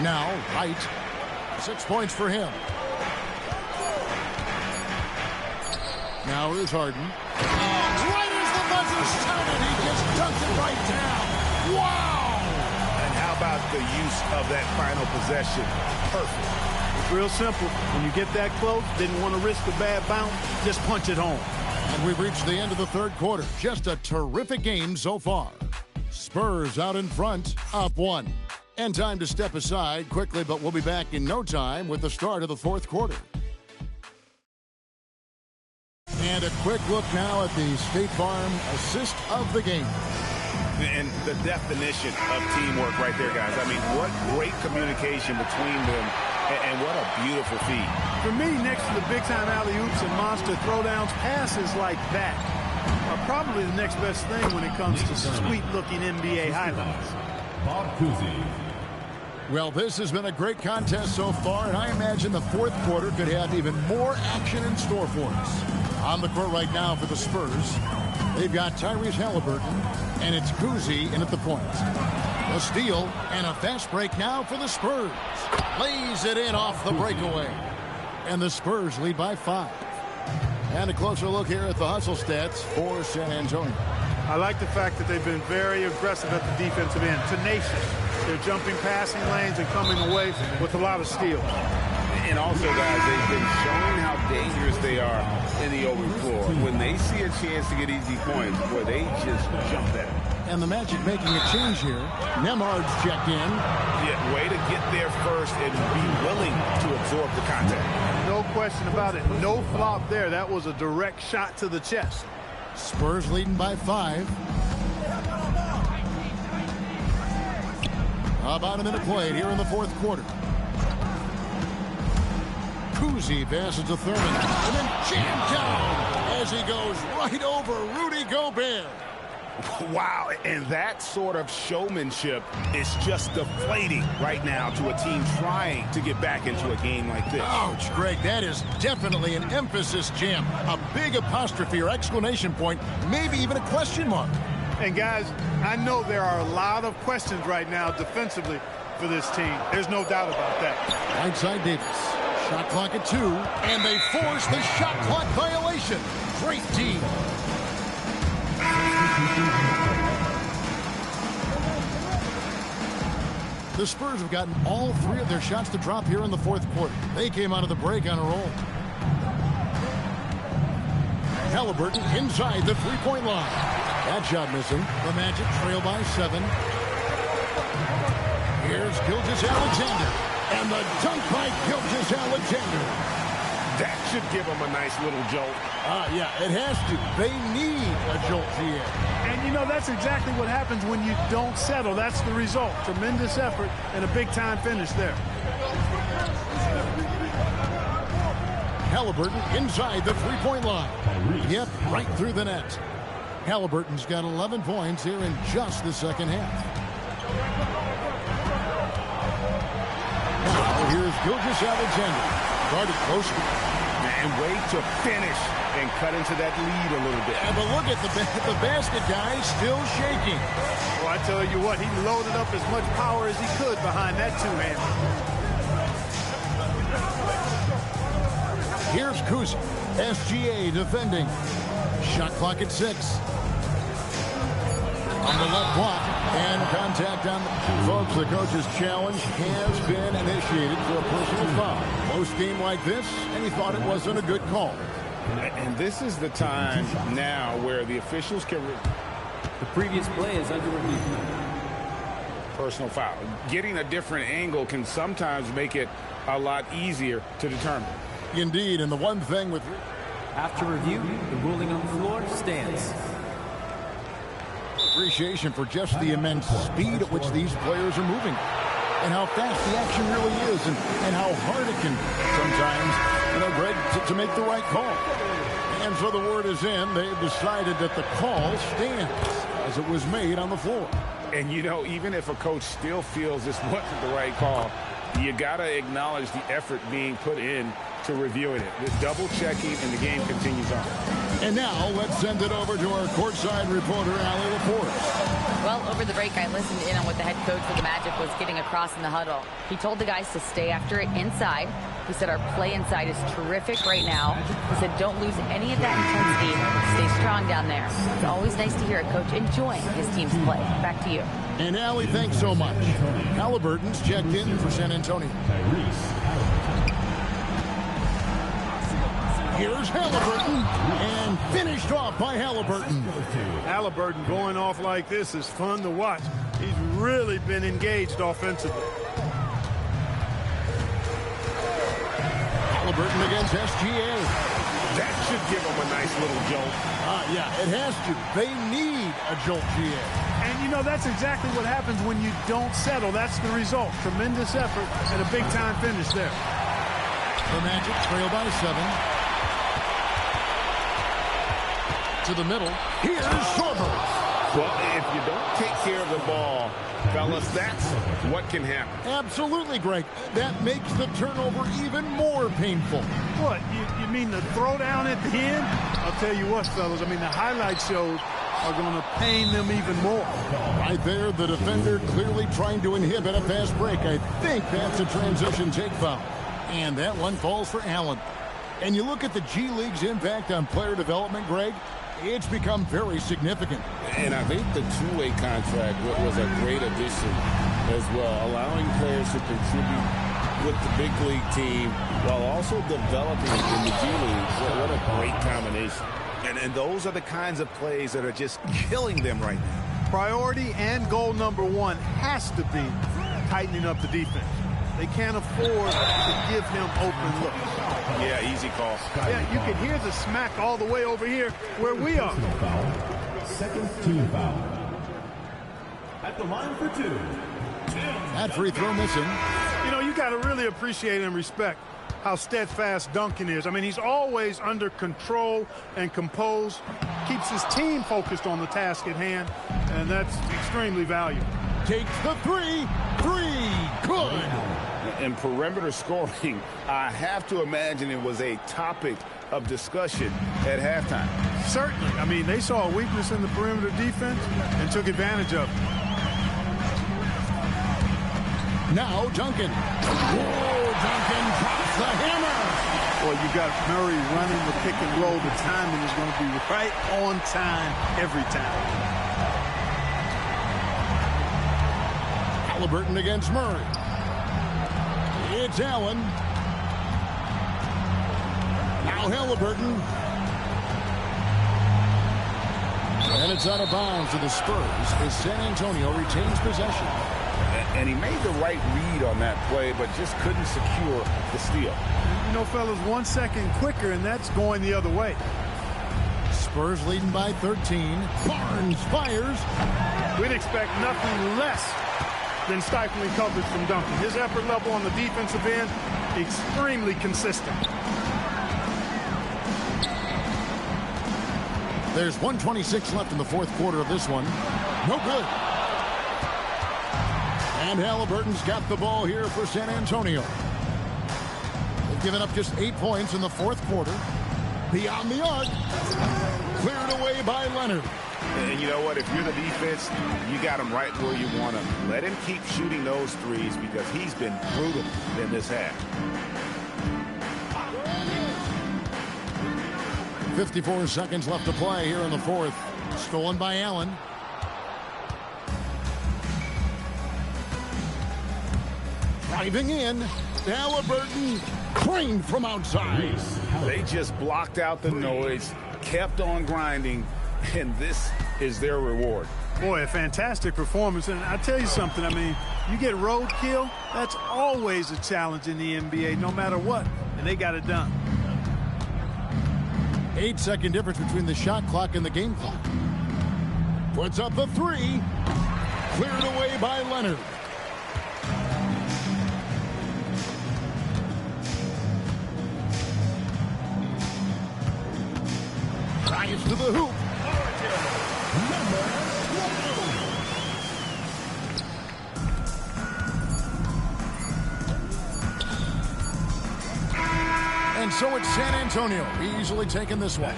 Now, Wright, 6 points for him. Now here's Harden. And right as the buzzer sounded, he just dunked it right down. Wow! How about the use of that final possession? Perfect. It's real simple. When you get that close, didn't want to risk a bad bounce, just punch it home. And we've reached the end of the third quarter. Just a terrific game so far. Spurs out in front, up 1. And time to step aside quickly, but we'll be back in no time with the start of the fourth quarter. And a quick look now at the State Farm assist of the game. And the definition of teamwork right there, guys. I mean, what great communication between them, and what a beautiful feed. For me, next to the big-time alley-oops and monster throwdowns, passes like that are probably the next best thing when it comes to sweet-looking NBA highlights. Well, this has been a great contest so far, and I imagine the fourth quarter could have even more action in store for us. On the court right now for the Spurs, they've got Tyrese Halliburton, and it's Cousy in at the point. A steal and a fast break now for the Spurs. Lays it in off the breakaway. And the Spurs lead by 5. And a closer look here at the hustle stats for San Antonio. I like the fact that they've been very aggressive at the defensive end. Tenacious. They're jumping passing lanes and coming away with a lot of steals. And also, guys, they've been showing how dangerous they are in the open floor. When they see a chance to get easy points, boy, they just jump at it. And the Magic making a change here. Nembhard's checked in. Yeah, way to get there first and be willing to absorb the contact. No question about it. No flop there. That was a direct shot to the chest. Spurs leading by 5. About a minute played here in the fourth quarter. Cousy passes to Thurman. And then jammed down as he goes right over Rudy Gobert. Wow, and that sort of showmanship is just deflating right now to a team trying to get back into a game like this. Ouch, Greg, that is definitely an emphasis jam. A big apostrophe or exclamation point, maybe even a question mark. And guys, I know there are a lot of questions right now defensively for this team. There's no doubt about that. Right side Davis. Shot clock at 2, and they force the shot clock violation. Great team. The Spurs have gotten all 3 of their shots to drop here in the fourth quarter. They came out of the break on a roll. Halliburton inside the three-point line. That shot missing. The Magic trail by 7. Here's Gilgeous-Alexander. And the dunk by Gilgeous-Alexander. That should give them a nice little jolt. Yeah, it has to. They need a jolt here. And, you know, that's exactly what happens when you don't settle. That's the result. Tremendous effort and a big-time finish there. Halliburton inside the three-point line. Yep, right through the net. Halliburton's got 11 points here in just the second half. Now here's Gilgeous-Alexander. Guarded closely. And wait to finish and cut into that lead a little bit. But look at the basket guy still shaking. Well, I tell you what, he loaded up as much power as he could behind that two-hander. Here's Kuzi. SGA defending. Shot clock at 6. On the left block. And contact on the... Folks, the coach's challenge has been initiated for a personal foul. Close game like this, and he thought it wasn't a good call. And this is the time now where the officials can... The previous play is under review. Personal foul. Getting a different angle can sometimes make it a lot easier to determine. Indeed, and the one thing with... After review, the ruling on the floor stands. Appreciation for just the immense speed at which these players are moving. And how fast the action really is, and how hard it can sometimes, you know, Greg, to make the right call. And so the word is in. They've decided that the call stands as it was made on the floor. And, you know, even if a coach still feels this wasn't the right call, you got to acknowledge the effort being put in to reviewing it. The double checking, and the game continues on. And now let's send it over to our courtside reporter, Allie LaForce. Well, over the break, I listened in on what the head coach for the Magic was getting across in the huddle. He told the guys to stay after it inside. He said our play inside is terrific right now. He said don't lose any of that intensity. Stay strong down there. It's always nice to hear a coach enjoying his team's play. Back to you. And Allie, thanks so much. Halliburton's checked in for San Antonio. Here's Halliburton, and finished off by Halliburton. Halliburton going off like this is fun to watch. He's really been engaged offensively. Halliburton against SGA. That should give them a nice little jolt. Yeah, it has to. They need a jolt, GA. And, you know, that's exactly what happens when you don't settle. That's the result. Tremendous effort and a big-time finish there. The Magic trail by 7. To the middle. Here's Sorber. Well, if you don't take care of the ball, fellas, that's what can happen. Absolutely, Greg. That makes the turnover even more painful. What? You mean the throwdown at the end? I'll tell you what, fellas. I mean, the highlight shows are going to pain them even more. Right there, the defender clearly trying to inhibit a fast break. I think that's a transition take foul. And that one falls for Allen. And you look at the G League's impact on player development, Greg, it's become very significant. And I think the two-way contract was a great addition as well, allowing players to contribute with the big league team while also developing in the G League. What a great combination. And those are the kinds of plays that are just killing them right now. Priority and goal number one has to be tightening up the defense. They can't afford to give him open looks. Yeah, easy call. Yeah, you can hear the smack all the way over here where we are. Second team foul. At the line for 2. That free throw missing. You know, you got to really appreciate and respect how steadfast Duncan is. I mean, he's always under control and composed, keeps his team focused on the task at hand, and that's extremely valuable. Takes the three. Good. And perimeter scoring, I have to imagine it was a topic of discussion at halftime. Certainly. I mean, they saw a weakness in the perimeter defense and took advantage of it. Now Duncan. Oh, Duncan drops the hammer. Well, you got Murray running the pick and roll. The timing is going to be right on time every time. Halliburton against Murray. It's Allen. Now Halliburton. And it's out of bounds to the Spurs as San Antonio retains possession. And he made the right read on that play, but just couldn't secure the steal. You know, fellas, 1 second quicker, and that's going the other way. Spurs leading by 13. Barnes fires. We'd expect nothing less than stifling coverage from Duncan. His effort level on the defensive end, extremely consistent. There's 1:26 left in the fourth quarter of this one. No good. And Halliburton's got the ball here for San Antonio. They've given up just 8 points in the fourth quarter. Beyond the arc. Cleared away by Leonard. And you know what? If you're the defense, you got him right where you want him. Let him keep shooting those threes because he's been brutal in this half. 54 seconds left to play here in the fourth. Stolen by Allen. Driving in. Halliburton clean from outside. They just blocked out the noise, kept on grinding, and this is their reward. Boy, a fantastic performance. And I tell you something, I mean, you get roadkill, that's always a challenge in the NBA, no matter what. And they got it done. 8-second difference between the shot clock and the game clock. Puts up the three. Cleared away by Leonard. Drives to the hoop. And so it's San Antonio easily taking this one.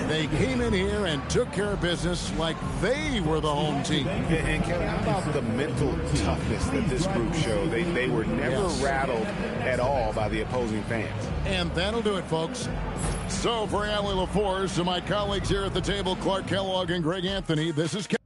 They came in here and took care of business like they were the home team. And Kevin, how about the mental toughness that this group showed? They were never rattled at all by the opposing fans. And that'll do it, folks. So for Allie LaForce, to my colleagues here at the table, Clark Kellogg and Greg Anthony, this is Kevin.